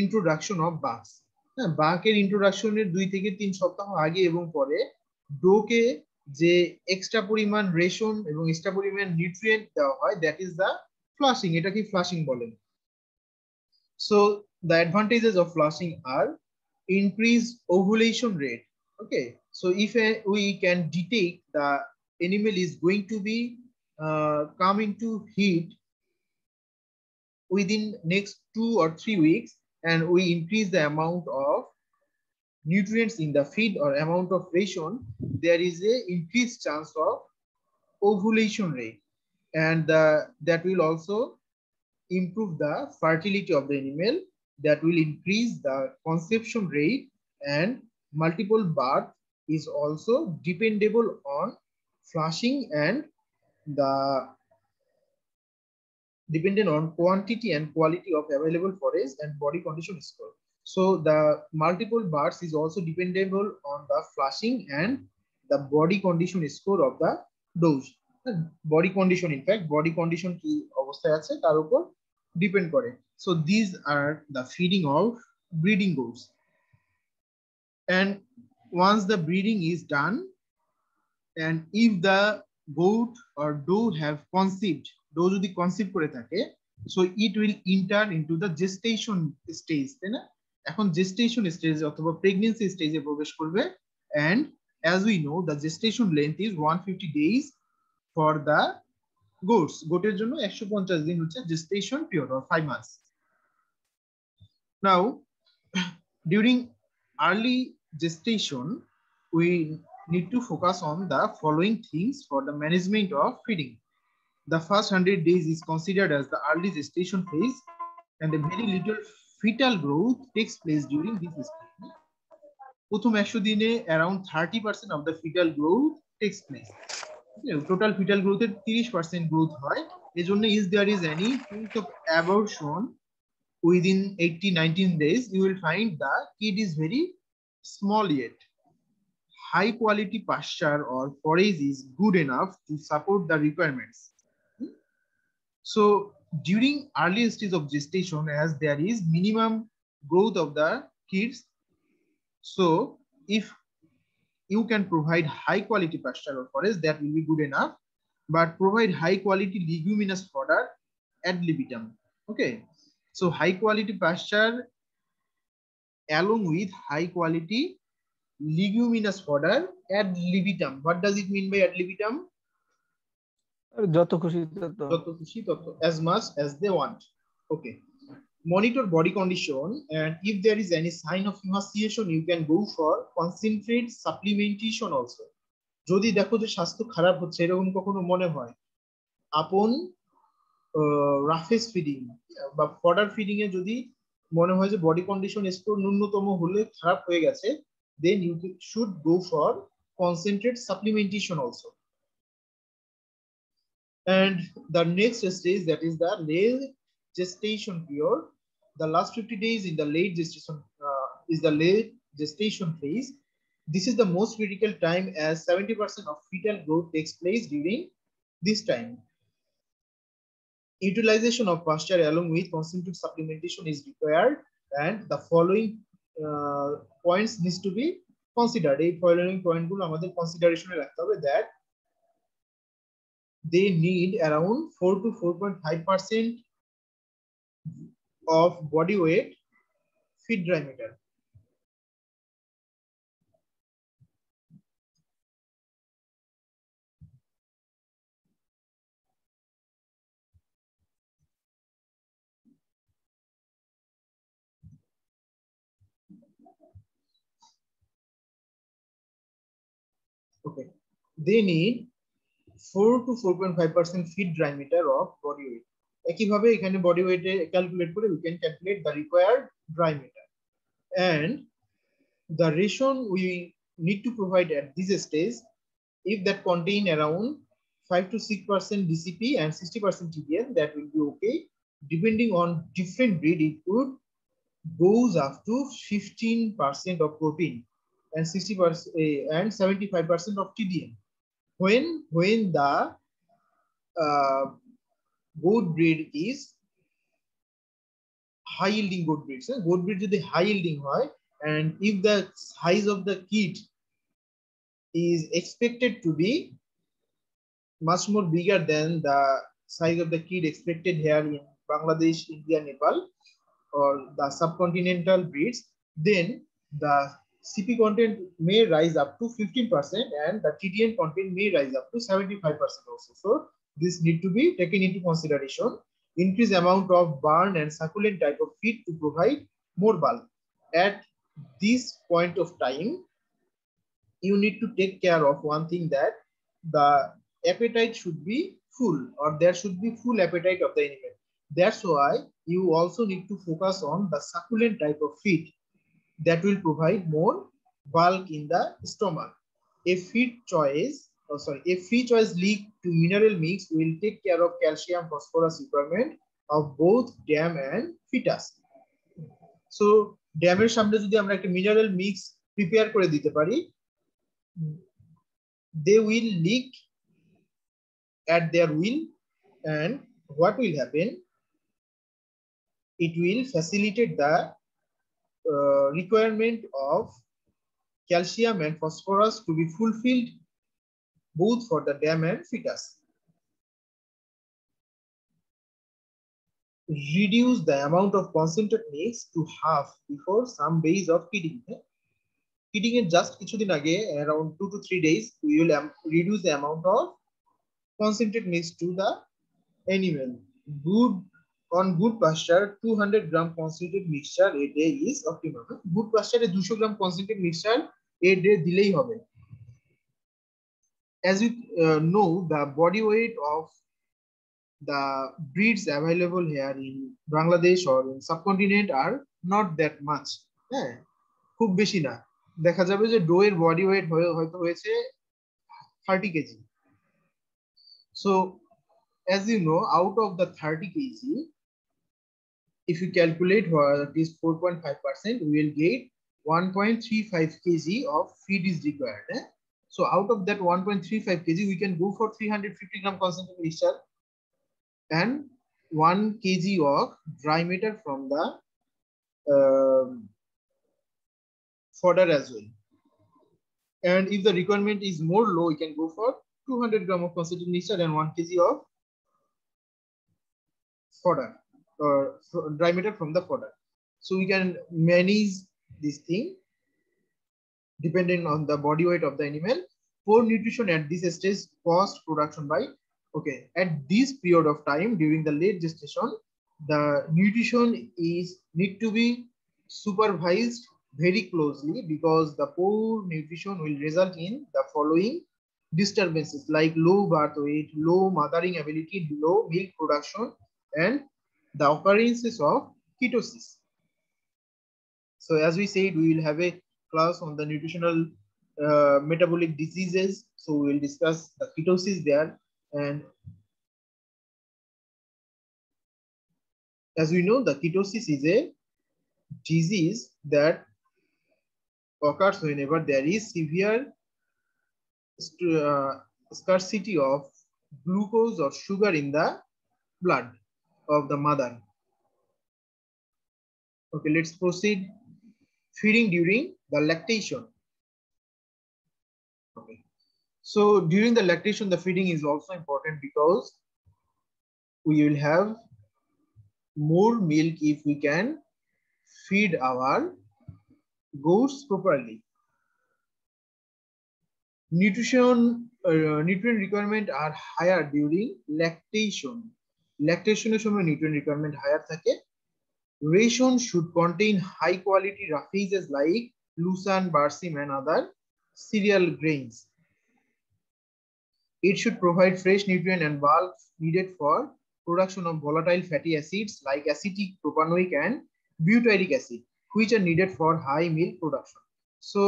introduction of bugs. হ্যাঁ, বাকের ইন্ট্রোডাকশনের 2 থেকে 3 সপ্তাহ আগে এবং পরে Doke যে extra পরিমাণ রেশন এবং এক্সট্রা পরিমাণ নিউট্রিয়েন্ট দেওয়া হয়, দ্যাট ইজ দ্য ফ্লাশিং। এটাকে ফ্লাশিং বলেন। So the advantages of flushing আর increased ovulation rate. Okay, so if we can detect the animal is going to be coming to heat within next 2 or 3 weeks, and we increase the amount of nutrients in the feed or amount of ration, there is a increased chance of ovulation rate, and that will also improve the fertility of the animal, that will increase the conception rate, and multiple birth is also dependable on flushing and the dependent on quantity and quality of available forage and body condition score. So the multiple births is also dependable on the flushing and the body condition score of the does. Body condition, in fact, body condition ki obosthay ache tar upor depend kore. So these are the feeding of breeding goats. And once the breeding is done, and if the goat or doe have conceived, doe jodi conceive kore thake, so it will enter into the gestation stage, তাই না? এখন gestation stage অথবা pregnancy stage এ প্রবেশ করবে, and as we know the gestation length is 150 days for the goats. গোটের জন্য 150 দিন হচ্ছে gestation period or 5 months. Now during early gestation we need to focus on the following things for the management of feeding. The first 100 days is considered as the early gestation phase, and the very little fetal growth takes place during this stage. প্রথম 100 দিনে around 30% of the fetal growth takes place. Total fetal growth এর 30% growth হয়। এজন্য if there is any case of abortion within 18-19 days, you will find the kid is very small yet. High quality pasture or forage is good enough to support the requirements. So during early stage of gestation, as there is minimum growth of the kids, so if you can provide high quality pasture or forage, that will be good enough, but provide high quality leguminous fodder ad libitum. Okay, so high quality pasture along with high quality leguminous fodder ad libitum. What does it mean by ad libitum? যত খুশি তত, as much as they want. Okay, monitor body condition, and if there is any sign of emaciation, you can go for concentrate supplementation also. যদি দেখো যে স্বাস্থ্য খারাপ হচ্ছে, এরকম কখনো মনে হয়, আপন রাফেজ ফিডিং বা ফডার ফিডিং এ যদি মনে হয় যে বডি কন্ডিশন স্কোর ন্যূনতম হলে খারাপ হয়ে গেছে, then you should go for concentrate supplementation also. And the next stage, that is the late gestation period. The last 50 days in the late gestation is the late gestation phase. This is the most critical time, as 70% of fetal growth takes place during this time. Utilization of pasture along with concentrate supplementation is required, and the following points needs to be considered. এই following point গুলো আমাদের consideration এ রাখতে হবে, that they need around 4 to 4.5% of body weight feed dry matter. Okay, they need 4 to 4.5% feed diameter of body weight. একইভাবে এখানে body weight এ calculate করে we can calculate the required diameter, and the ration we need to provide at this stage if that contain around 5 to 6% DCP and 60% TDN, that will be okay. Depending on different breed, it could goes up to 15% of protein and 60% and 75% of TDN. When the goat breed is high yielding goat breeds, goat breed যদি high yielding হয়, and if the size of the kid is expected to be much more bigger than the size of the kid expected here in Bangladesh, India, Nepal, or the subcontinental breeds, then the CP content may rise up to 15% and the TDN content may rise up to 75% also. So this need to be taken into consideration. Increase amount of barn and succulent type of feed to provide more bulk. At this point of time, you need to take care of one thing, that the appetite should be full, or there should be full appetite of the animal. That's why you also need to focus on the succulent type of feed that will provide more bulk in the stomach. A feed choice lead to mineral mix will take care of calcium phosphorus requirement of both dam and fetus. So dam সামনে যদি আমরা একটা mineral mix prepare করে দিতে পারি, they will leak at their will, and what will happen, it will facilitate the requirement of calcium and phosphorus to be fulfilled both for the dam and fetus. Reduce the amount of concentrate mix to half before some days of feeding. Feeding in just কিছুদিন আগে, around 2 to 3 days, we will reduce the amount of concentrate mix to the animal. On good pasture, 200 gram concentrate mixture a day is optimum. Good pasture 200 gram concentrate mixture a day dilei hobe. As you know, the body weight of the breeds available here in Bangladesh or in subcontinent are not that much. খুব বেশি না, দেখা যাবে যে ডোয়ের body weight হয়তো হয়েছে 30 kg. So as you know, out of the 30 kg, if you calculate what is 4.5%, we will get 1.35 kg of feed is required. So out of that 1.35 kg, we can go for 350 gram concentrate mixture and 1 kg of dry matter from the fodder as well. And if the requirement is more low, we can go for 200 gram of concentrate mixture and 1 kg of fodder or dry matter from the fodder. So we can manage this thing depending on the body weight of the animal. Poor nutrition at this stage cost production by, okay, at this period of time during the late gestation, the nutrition need to be supervised very closely, because the poor nutrition will result in the following disturbances like low birth weight, low mothering ability, low milk production, and the occurrences of ketosis. So as we said, we will have a class on the nutritional metabolic diseases. So we will discuss the ketosis there. And as we know, the ketosis is a disease that occurs whenever there is severe scarcity of glucose or sugar in the blood of the mother. Okay, let's proceed. Feeding during the lactation. Okay, so during the lactation, the feeding is also important, because we will have more milk if we can feed our goats properly. Nutrient requirement are higher during lactation. Lactation সময় nutrient requirement higher থাকে. Ration should contain high quality roughages like lucerne, barsim, and other cereal grains. It should provide fresh nutrient and bulk needed for production of volatile fatty acids like acetic, propanoic, and butyric acid, which are needed for high milk production. So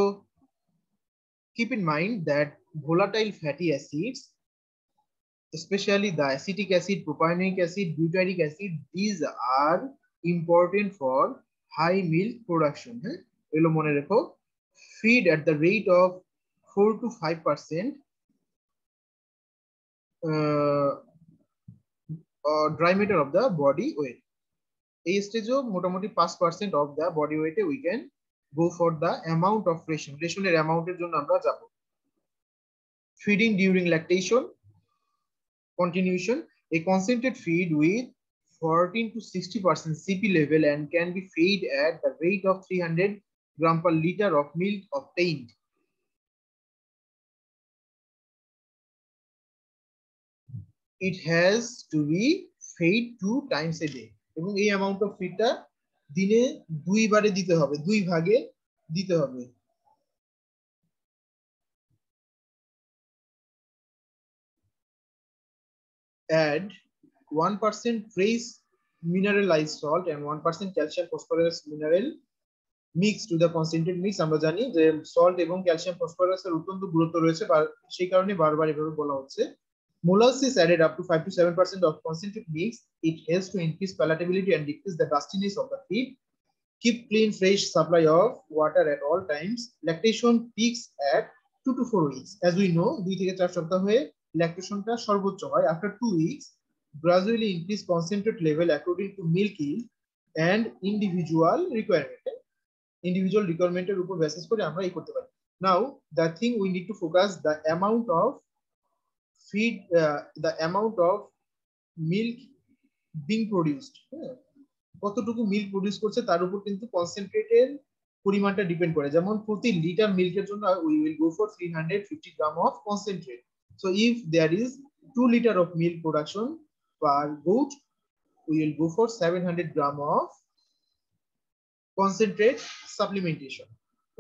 keep in mind that volatile fatty acids, especially the acetic acid, propionic acid, butyric acid, these are important for high milk production. Elo mone rekho, feed at the rate of 4 to 5% dry matter of the body weight. A stage of motamoti 5% of the body weight we can go for the amount of ration. Ration amount er jonno amra jabo. Feeding during lactation. Continuation, a concentrated feed with 14 to 60% CP level and can be fed at the rate of 300 gram per liter of milk obtained. It has to be fed 2 times a day. এবং এই amount of feed টা দিনে 2 বারে দিতে হবে, 2 ভাগে দিতে হবে। Add 1% trace mineralized salt and 1% calcium phosphorus mineral mix to the concentrated mix. আমরা জানি যে salt এবং calcium phosphorus এর অত্যন্ত গুরুত্ব রয়েছে, সেই কারণে বারবার এভাবে বলা হচ্ছে। Molasses added up to 5 to 7% of concentrated mix. It helps to increase palatability and decrease the dustiness of the feed. Keep clean, fresh supply of water at all times. Lactation peaks at 2 to 4 weeks. As we know, 2 থেকে 4 সপ্তাহ হয়ে lactation টা সর্বোচ্চ হয়। After 2 weeks, gradually increase concentrate level according to milk yield and individual requirement. Individual requirement এর উপর basis করে আমরা এই করতে পারি। Now, the thing we need to focus the amount of feed, the amount of milk being produced. কতটুকু milk produce করছে তার উপর কিন্তু কনসেন্ট্রেটের পরিমাণটা ডিপেন্ড করে। যেমন প্রতি লিটার মিল্কের জন্য we will go for 350 gram of concentrate. So if there is 2 liter of milk production per goat, we will go for 700 gram of concentrate supplementation.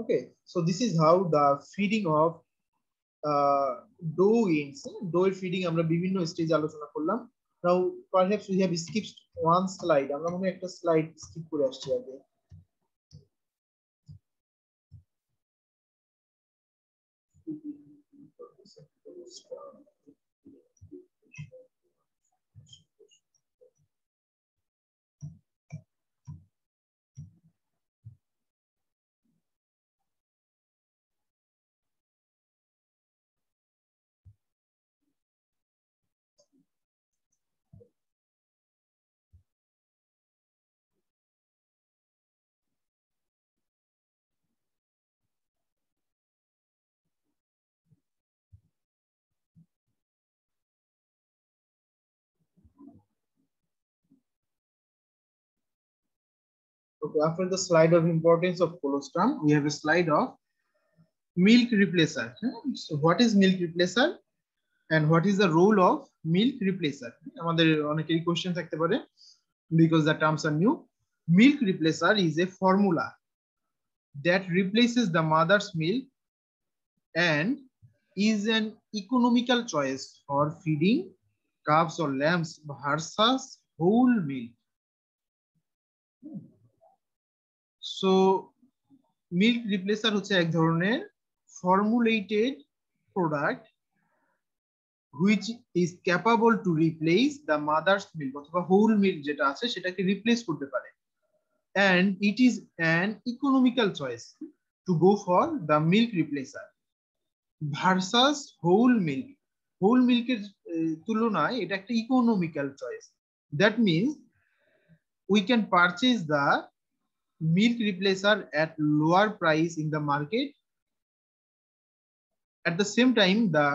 Okay, so this is how the feeding of dough ends. Dough feeding আমরা বিভিন্ন stage আলোচনা করলাম। Now perhaps we have skipped one slide. আমরা মনে একটা slide skip করে আসছি আগে। Okay, after the slide of importance of colostrum, we have a slide of milk replacer. So what is milk replacer and what is the role of milk replacer? আমাদের অনেকেরই question থাকতে পারে because the terms are new. Milk replacer is a formula that replaces the mother's milk and is an economical choice for feeding calves or lambs versus whole milk. So milk replacer হচ্ছে এক ধরনের formulated product which is capable to replace the mother's milk অথবা whole milk যেটা আছে সেটাকে replace করতে পারে, and it is an economical choice to go for the milk replacer versus whole milk. Whole milk এর তুলনায় এটা একটা economical choice. That means we can purchase the milk replacer at lower price in the market. At the same time, the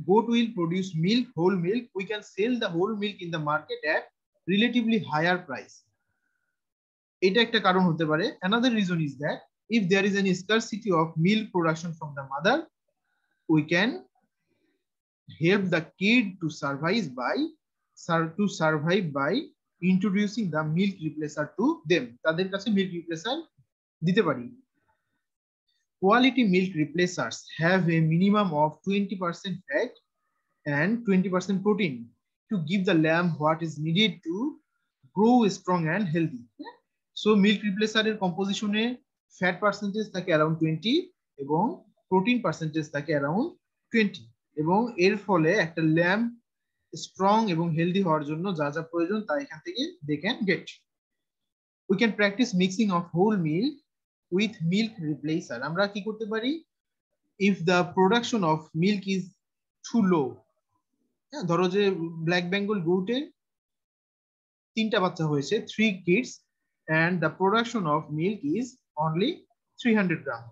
goat will produce milk, whole milk. We can sell the whole milk in the market at relatively higher price. এটা একটা কারণ হতে পারে। Another reason is that if there is any scarcity of milk production from the mother, we can help the kid to survive by introducing the milk replacer to them. তাদের কাছে milk replacer দিতে পারি। Quality milk replacers have a minimum of 20% fat and 20% protein to give the lamb what is needed to grow strong and healthy. So milk replacer এর কম্পোজিশনে fat percentage থাকে around 20 এবং protein percentage থাকে around 20 এবং এর ফলে একটা lamb strong এবং healthy হওয়ার জন্য যা যা প্রয়োজন তা এখান থেকে they can get. We can practice mixing of whole milk with milk replacer. আমরা কি করতে পারি, if the production of milk is too low, ধরো যে ব্ল্যাক বেঙ্গল গোটের 3টা বাচ্চা হয়েছে, 3 kids, and the production of milk is only 300 gram,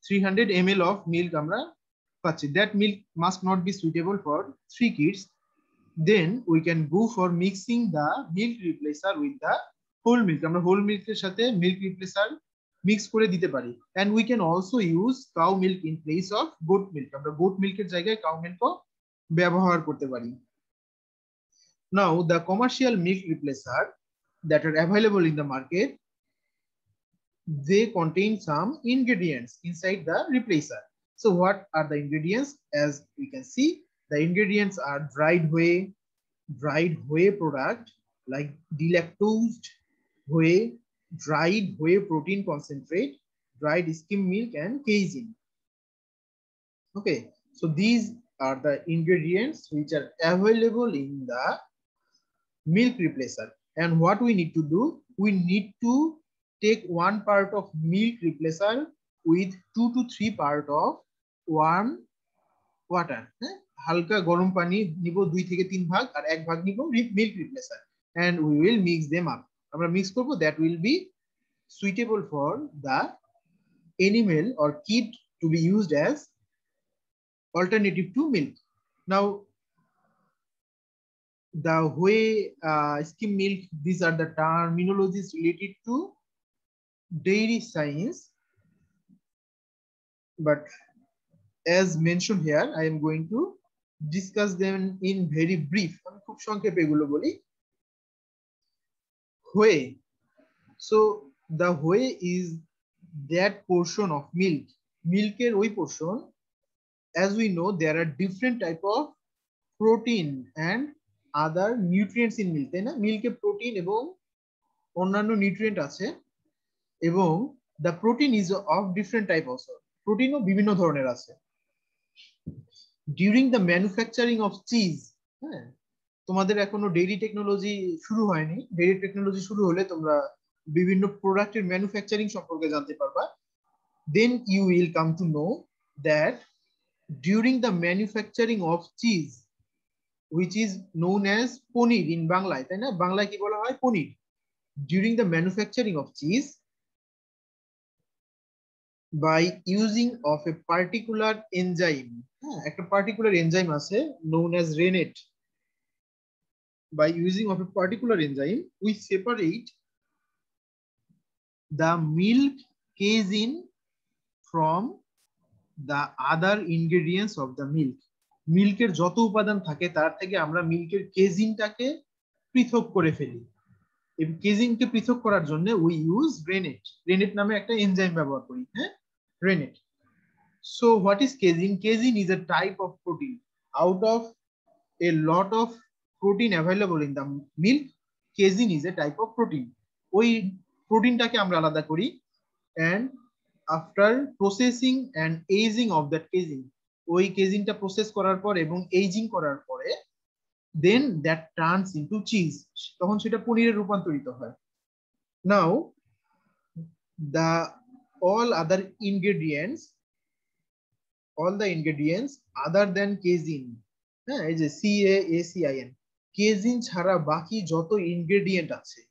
300 ml of milk আমরা পাচ্ছি, that milk must not be suitable for 3 kids, then we can go for mixing the milk replacer with the whole milk। আমরা whole milk এর সাথে milk replacer mix করে দিতে পারি। and we can also use cow milk in place of goat milk। আমরা goat milk এর জায়গায় cow milk ও ব্যবহার করতে পারি। Now the commercial milk replacer that are available in the market, they contain some ingredients inside the replacer. So what are the ingredients? As we can see, the ingredients are dried whey product like delactosed whey, dried whey protein concentrate, dried skim milk, and casein. Okay, so these are the ingredients which are available in the milk replacer. And what we need to do, we need to take 1 part of milk replacer with 2 to 3 part of warm water। হালকা গরম পানি নিব 2 থেকে 3 ভাগ আর 1 ভাগ নিব milk replacer, and we will mix them up। আমরা mix করব, that will be suitable for the animal or kid to be used as alternative to milk। Now the whey, skim milk, these are the terminologies related to dairy science, but as mentioned here, I am going to discuss them in very brief। আমি খুব সংক্ষেপে এগুলো বলি। whey, so the whey is that portion of milk এর ওই portion, as we know there are different type of protein and other nutrients in milk, তাই না? মিল্কে protein এবং অন্যান্য নিউট্রিয়েন্ট আছে, এবং the protein is of different type also, প্রোটিনও বিভিন্ন ধরনের আছে। during the manufacturing of cheese, হ্যাঁ, তোমাদের এখনো ডেইরি টেকনোলজি শুরু হয়নি, ডেইরি টেকনোলজি শুরু হলে তোমরা বিভিন্ন প্রোডাক্টের ম্যানুফ্যাকচারিং সম্পর্কে জানতে পারবা। then you will come to know that during the manufacturing of cheese, which is known as paneer in বাংলায়, তাই না? বাংলায় কি বলা হয়? পনির। during the manufacturing of cheese, by using of a particular enzyme, একটা particular enzyme আছে known as rennet, by using of a particular enzyme we separate the milk casein from the other ingredients of the milk। মিল্কের যত উপাদান থাকে তার থেকে আমরা মিল্কের কেজিনটাকে পৃথক করে ফেলি। এই কেজিনকে পৃথক করার জন্য we use rennet নামে একটা এনজাইম ব্যবহার করি। হ্যাঁ, rennet। so what is casein? Casein is a type of protein out of a lot of protein available in the milk। casein is a type of protein, ওই প্রোটিনটাকে আমরা আলাদা করি, and after processing and aging of that casein, ওই কেজিনটা process করার পর এবং ageing করার পরে then that turns into cheese, তখন সেটা পনিরে রূপান্তরিত হয়। now the all the ingredients other than casein, হ্যাঁ, এই যে CASEIN, casein ছাড়া বাকি যত ইনগ্রেডিয়েন্ট আছে,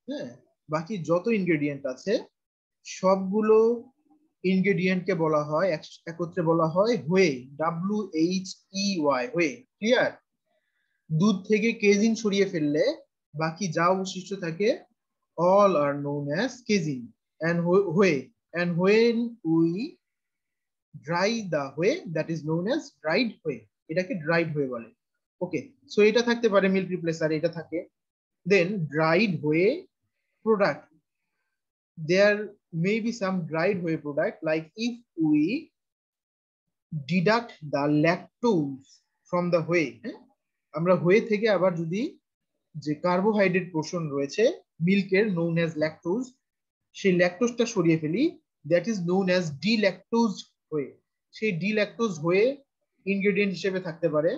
হ্যাঁ, বাকি যত ইনগ্রেডিয়েন্ট আছে সবগুলো ইনগ্রেডিয়েন্টকে বলা হয় একত্রে বলা হয় whey, WHEY, whey। ক্লিয়ার? দুধ থেকে কেজিন সরিয়ে ফেললে বাকি যা অবশিষ্ট থাকে all are known as casein and whey, and when we dry the whey, that is known as dried whey। এটাকে dried whey বলে। ওকে, সো এটা থাকতে পারে মিল্ক রিপ্লেসার, এটা থাকে। then dried whey product, there may be some dried whey product, like if we deduct the lactose from the whey, আমরা whey থেকে আবার যদি যে কার্বোহাইড্রেট পোর্শন রয়েছে মিল্কের known as lactose, সেই ল্যাকটোজটা সরিয়ে ফেলি, that is known as delactosed হয়ে, সেই ডিল্যাকটোজ হয়ে ইনগ্রেডিয়েন্ট হিসেবে থাকতে পারে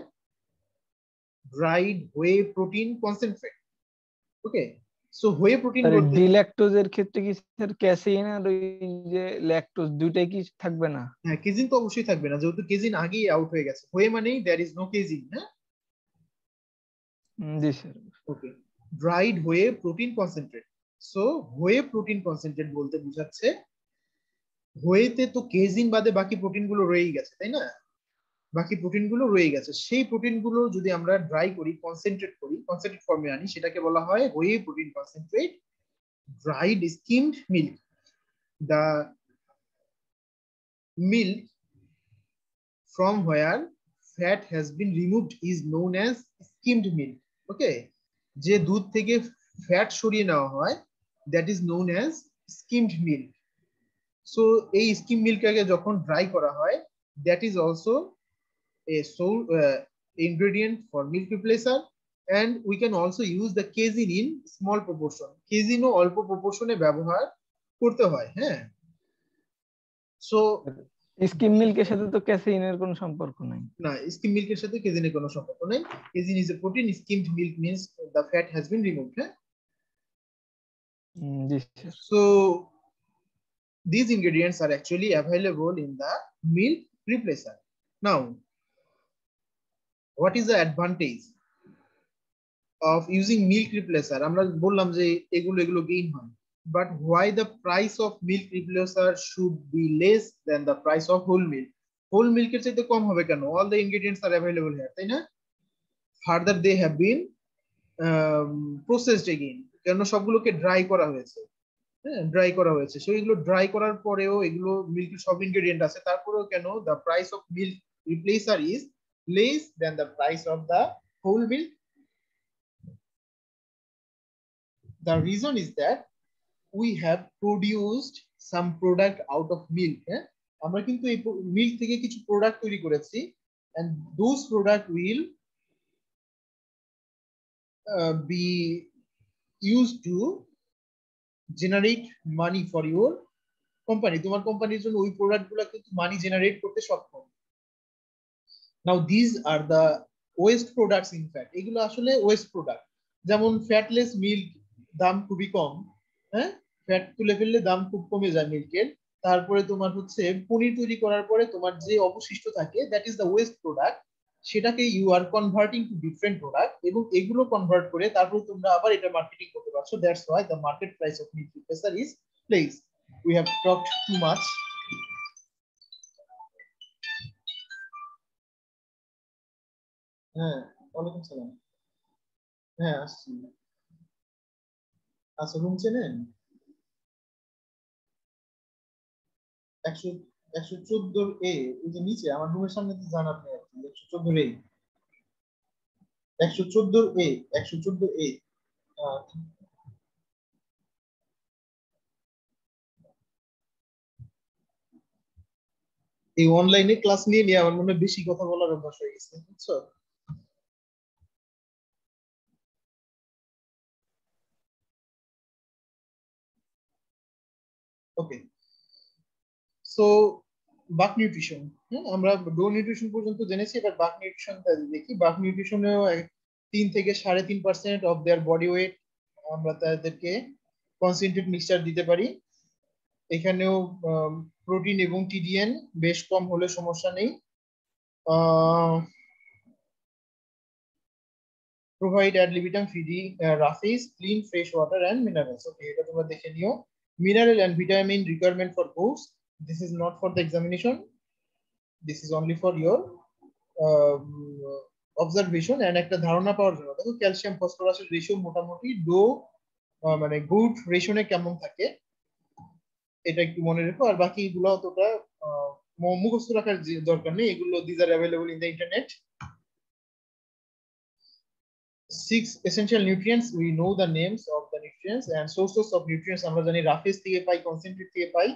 ড্রাইড হয়ে প্রোটিন কনসেন্ট্রেট। ওকে, সো হয়ে প্রোটিন স্যার বলতে ডিল্যাকটোজের ক্ষেত্রে কি স্যার ক্যাসেইন আর ওই যে ল্যাকটোজ দুইটাই কি থাকবে না? হ্যাঁ, কেজিন তো অবশ্যই থাকবে না, যেহেতু কেজিন আগেই আউট হয়ে গেছে। হয়ে মানেই দ্যার ইজ নো কেজিন। হ্যাঁ, জি sir. Okay, dried whey protein concentrate. So whey protein concentrate বলতে বোঝাচ্ছে হয়েতে তো কেজিন বাদে বাকি প্রোটিন গুলো রয়েই গেছে, তাই না? বাকি প্রোটিন গুলো রয়ে গেছে, সেই প্রোটিন গুলো যদি আমরা ড্রাই করি, কনসেন্ট্রেট করি, কনসেন্ট্রেট ফর্মে আনি, সেটাকে বলা হয় হয়ে protein concentrate, dried skimmed milk. The milk from where fat has been removed is known as skimmed milk. Okay, যে দুধ থেকে ফ্যাট সরিয়ে নেওয়া হয় that is known as skimmed milk. So এই skim মিল্কটাকে যখন ড্রাই করা হয় that is also a sole ingredient for milk replacer, and we can also use the casein in small proportion. casein ও অল্প প্রপোর্শনে ব্যবহার করতে হয়। হ্যাঁ, সো স্কিম মিল্কের সাথে তো ক্যাসেইনের কোনো সম্পর্ক নাই। না, স্কিম মিল্কের সাথে কেজিনের কোনো সম্পর্ক নেই। Casein is a protein, skimmed milk means the fat has been removed. হ্যাঁ, জি sir. So these ingredients are actually available in the milk replacer. Now, what is the advantage of using milk replacer? আমরা বললাম যে এগুলো gain হয়, but why the price of milk replacer should be less than the price of whole milk? Whole মিল্কের চাইতে কম হবে কেন? all the ingredients are available here, তাই না? Further they have been processed again, কেন সবগুলোকে ড্রাই করা হয়েছে। হ্যাঁ, ড্রাই করা হয়েছে, সো এগুলো ড্রাই করার পরেও এগুলো মিল্কের সব ইনগ্রেডিয়েন্ট আছে, তারপরেও কেন the price of milk replacer is less than the price of the whole milk? The reason is that we have produced some product out of milk. হ্যাঁ, আমরা কিন্তু এই মিল্ক থেকে কিছু প্রোডাক্ট তৈরি করেছি, and those product will be used to generate money for your company. তোমার কোম্পানির জন্য ওই প্রোডাক্ট গুলো কিন্তু মানি জেনারেট করতে সক্ষম। Now this are the waste products. In fact এগুলো আসলে ওয়েস্ট প্রোডাক্ট, যেমন ফ্যাটলেস মিল্ক দাম খুবই কম। হ্যাঁ, ফ্যাট তুলে ফেললে দাম খুব কমে যায় মিল্কের। তারপরে তোমার হচ্ছে পনির তৈরি করার পরে তোমার যে অবশিষ্ট থাকে that is the waste product, সেটাকে you are converting to different product, এবং এগুলো কনভার্ট করে তারপর তোমরা আবার এটা মার্কেটিং করতে পারছো। That's why the market price of milk replacer is place. We have talked too much. হ্যাঁ, ওয়ালাইকুম সালাম। হ্যাঁ, আসছি। আচ্ছা, রুম চেনেন? 114 এ, ওই যে নিচে আমার রুমের সামনে তো যান আপনি, 114 এ, 114 এ, 114 এ। এই অনলাইনে ক্লাস নিয়ে নিয়ে আমার মনে হয় বেশি কথা বলার অভ্যাস হয়ে গেছে, বুঝছো? ওকে, সো বাক নিউট্রিশন। হ্যাঁ, আমরা ডো নিউট্রিশন পর্যন্ত জেনেছি, এবার বাক নিউট্রিশন দেখি। বাক নিউট্রিশনেও 3 থেকে 3.5% অফ দেয়ার বডি ওয়েট আমরা তাদেরকে কনসেন্ট্রেট মিক্সচার দিতে পারি। এখানেও প্রোটিন এবং টিডিএন বেশ কম হলে সমস্যা নেই। provide ad libitum feeding roughies, clean fresh water and minerals. Okay, এটা তোমরা দেখে নিও। Mineral and vitamin requirement for goats. This is not for the examination. This is only for your observation and একটা ধারণা পাওয়ার জন্য। দেখো ক্যালসিয়াম ফসফরাসের রেশিও মোটামুটি মানে গুড রেশনে কেমন থাকে এটা একটু মনে রেখো। আর বাকি এগুলো অতটা মুখস্থ রাখার দরকার নেই, এগুলো these are available in the internet. 6 essential nutrients, we know the names of the nutrients, and sources of nutrients আমরা জানি রাফেজ থেকে পাই, কনসেন্ট্রেট থেকে পাই,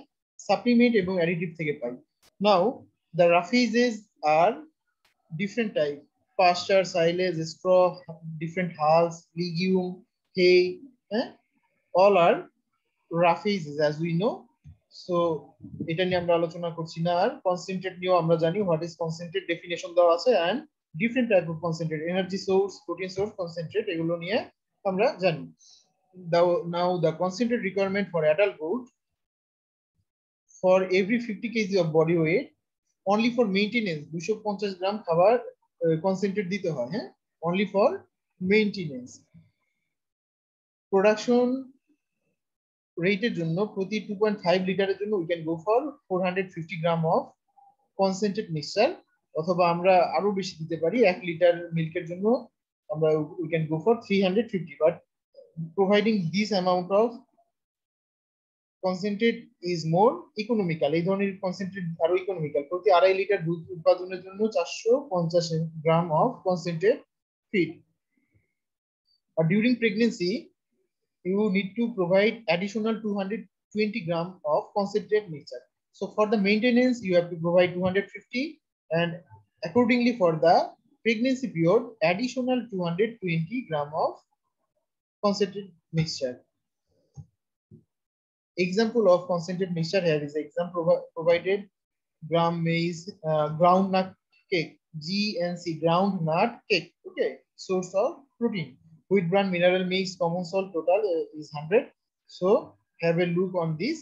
সাপ্লিমেন্ট এবং অ্যাডিটিভ থেকে পাই। নাও the roughages are different type: pasture, silage, straw, different hulls, legume, hay, all are roughages as we know. So এটা নিয়ে আমরা আলোচনা করছি না। আর কনসেন্ট্রেট নিয়েও আমরা জানি হোয়াট ইজ কনসেন্ট্রেট ডেফিনেশন দেওয়া আছে, and different type of concentrate, energy source, protein source, concentrate এগুলো নিয়ে আমরা জানি। Now the concentrate requirement for adult goat for every 50 kg of body weight, only for maintenance 250 গ্রাম খাবার কনসেন্ট্রেট দিতে হয়। হ্যাঁ, only for maintenance। প্রোডাকশন রেটের জন্য প্রতি 2.5 লিটারের জন্য we can go for 450 gram of concentrate mixture, অথবা আমরা আরো বেশি দিতে পারি। 1 লিটার মিল্কের জন্য আমরা we can go for 350, but providing this amount of concentrate is more economical। এই ধরনের কনসেন্ট্রেট আরো ইকোনমিক্যাল। প্রতি 2.5 লিটার দুধ উৎপাদনের জন্য 450 গ্রাম of concentrate feed। During pregnancy you need to provide additional 220 gram of concentrate mixture. So for the maintenance you have to provide 250, and accordingly for the pregnancy period additional 220 gram of concentrate mixture। Example of concentrate mixture here is example provided gram maize, ground nut cake, GNC, ground nut cake. Okay, source of protein, wheat bran mineral mix, common salt total is 100. So have a look on this.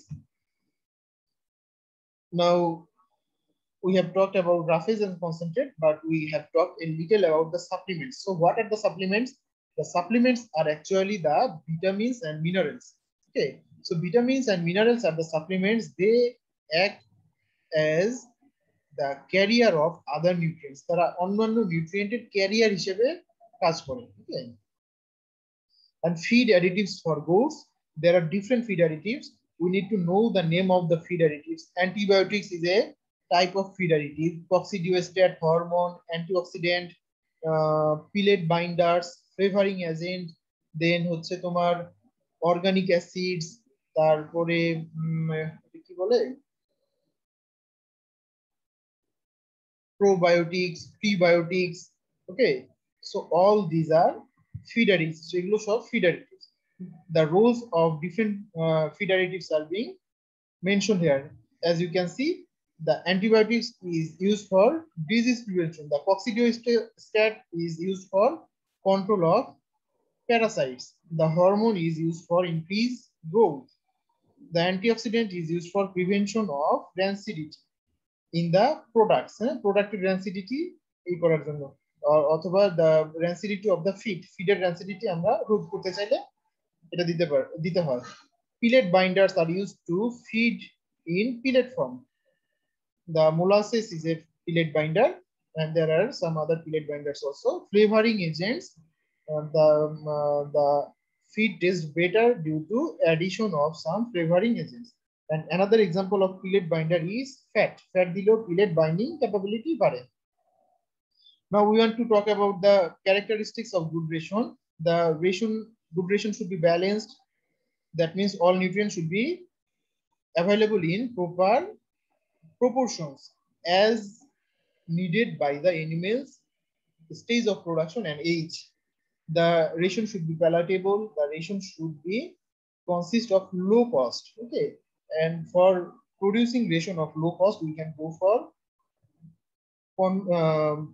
Now we have talked about roughage and concentrate, but we have talked a little about the supplements. So what are the supplements? The supplements are actually the vitamins and minerals. Okay, so vitamins and minerals are the supplements. They act as the carrier of other nutrients. তারা অন্যান্য নিউট্রিয়েন্টের career হিসেবে কাজ করে। Okay, and feed additives for goats. There are different feed additives. We need to know the name of the feed additives. Antibiotics is a type of feed additive. Coccidiostatic hormone, antioxidant, pellet binders, flavoring agent, then হচ্ছে তোমার organic acids, তারপরে কি বলে probiotics, prebiotics. Okay, so all these are feed additives. So এগুলো সব feed additives. The roles of different feed additives are being mentioned here. As you can see, the antibiotics is used for disease prevention. The coccidiostatic is used for control of parasites. The hormone is used for increased growth. The antioxidant is used for prevention of rancidity in the products. Product rancidity এই করার জন্য, অথবা the rancidity of the feeder rancidity আমরা রোধ করতে চাইলে এটা দিতে হয়। Pellet binders are used to feed in pellet form. The molasses is a pellet binder, and there are some other pellet binders also. Flavoring agents, the feed tastes better due to addition of some flavoring agents. And another example of pellet binder is fat. Fat দিলেও pellet binding capability বাড়ে। Now we want to talk about the characteristics of good ration. The good ration should be balanced. That means all nutrients should be available in proper proportions as needed by the animals, stage of production and age. The ration should be palatable. The ration should be consist of low cost. Okay, and for producing ration of low cost, we can go for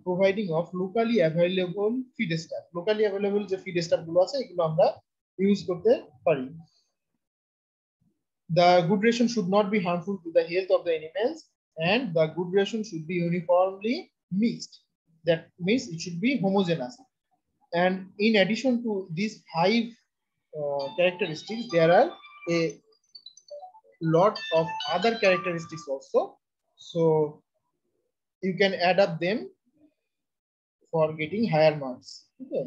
providing of locally available feed stuff. Locally available যে feed stuff গুলো আছে এগুলো আমরা use করতে পারি। The good ration should not be harmful to the health of the animals, and the good ration should be uniformly mixed. That means it should be homogeneous. And in addition to these 5 characteristics, there are a lot of other characteristics also. So you can add up them for getting higher marks. Okay.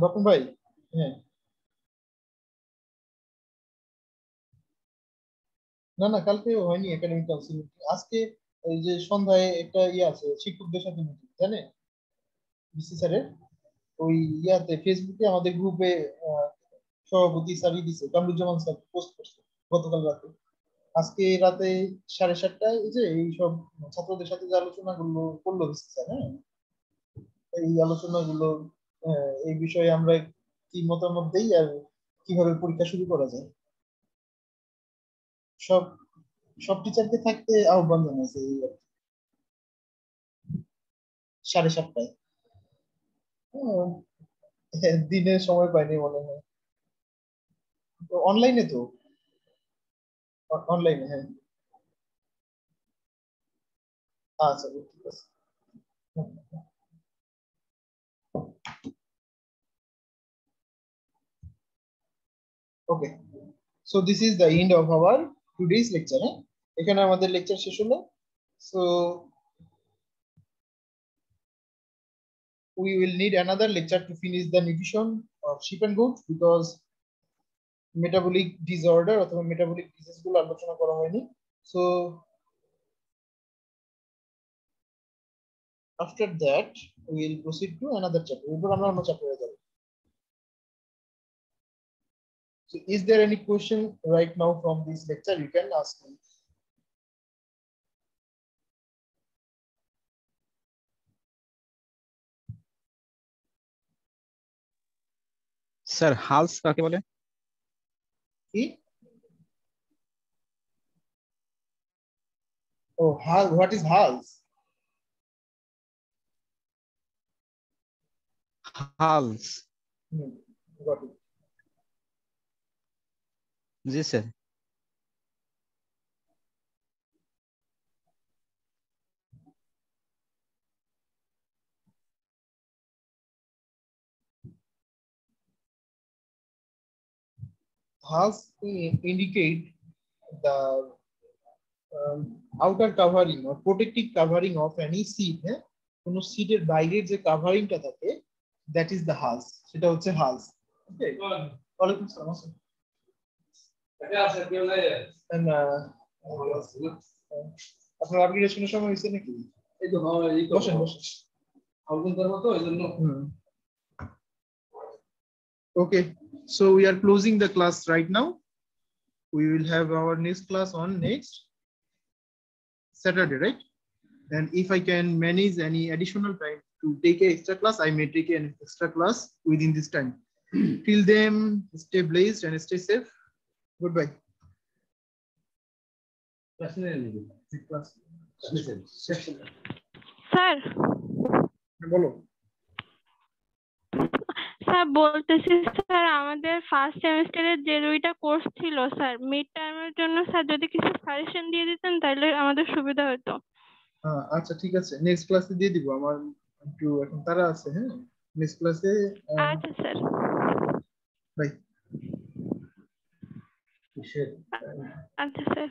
Bakun bhai, yeah. না না কালকে হয়নি academic council. আজকে এই যে সন্ধ্যায় একটা আছে শিক্ষকদের সাথে মিটিং, জানেন বিসি স্যারের ওই ফেসবুকে আমাদের গ্রুপে সভাপতি স্যারই দিছে, কামরুজ্জামান স্যার পোস্ট করছে গতকাল রাতে। আজকে রাতে 7:30টায় যে এই সব ছাত্রদের সাথে যে আলোচনাগুলো করলো বিসি স্যার, হ্যাঁ এই আলোচনাগুলো এই বিষয়ে আমরা কি মতামত দেই আর কিভাবে পরীক্ষা শুরু করা যায়। সব সব টিচারকে থাকতে আহ্বান জানাইছে এই 7:30টায়। দিনে সময় পাইনি মনে হয়, অনলাইনে তো, অনলাইনে হ্যাঁ। আচ্ছা ঠিক আছে। Okay, so this is the end of our today's lecture. এখানে আমাদের লেকচার শেষ হলো। So we will need another lecture to finish the nutrition of sheep and goat because metabolic disorder অথবা metabolic disease গুলো আলোচনা করা হয়নি। So after that we will proceed to another chapter. এরপর আমরা অন্য চ্যাপ্টারে যাব। So is there any question right now from this lecture? You can ask me. Sir HALS কাকে বলে? কি? Oh, what is HALS? HALS, Got it. জি sir. HALS indicate the outer covering or protective covering of any seed. হ্যাঁ, কোন সিডের বাইরের যে কাভারিংটা থাকে, that is the HALS, সেটা হচ্ছে HALS. Okay. ওয়ালাইকুম আসসালাম। And আপনার আপগ্রেডেশনের সময় হয়েছে নাকি? এই তো বসেন বসেন। আউটলাইন করব তো এইজন্য। Okay, so we are closing the class right now. We will have our next class on next Saturday, right? And if I can manage any additional time to take an extra class, I may take an extra class within this time. Till then, stay blessed and stay safe. Goodbye. Sir বলো। Sir বলতেছি sir আমাদের first সেমিস্টারের যে দুইটা course ছিল sir mid টার্মের জন্য sir যদি কিছু সাজেশন দিয়ে দিতেন তাহলে আমাদের সুবিধা হতো। আচ্ছা ঠিক আছে, নেক্সট ক্লাসে দিয়ে দিব। আমার একটু এখন তারা আছে। হ্যাঁ, নেক্সট ক্লাসে। আচ্ছা স্যার, বাই। আচ্ছা স্যার।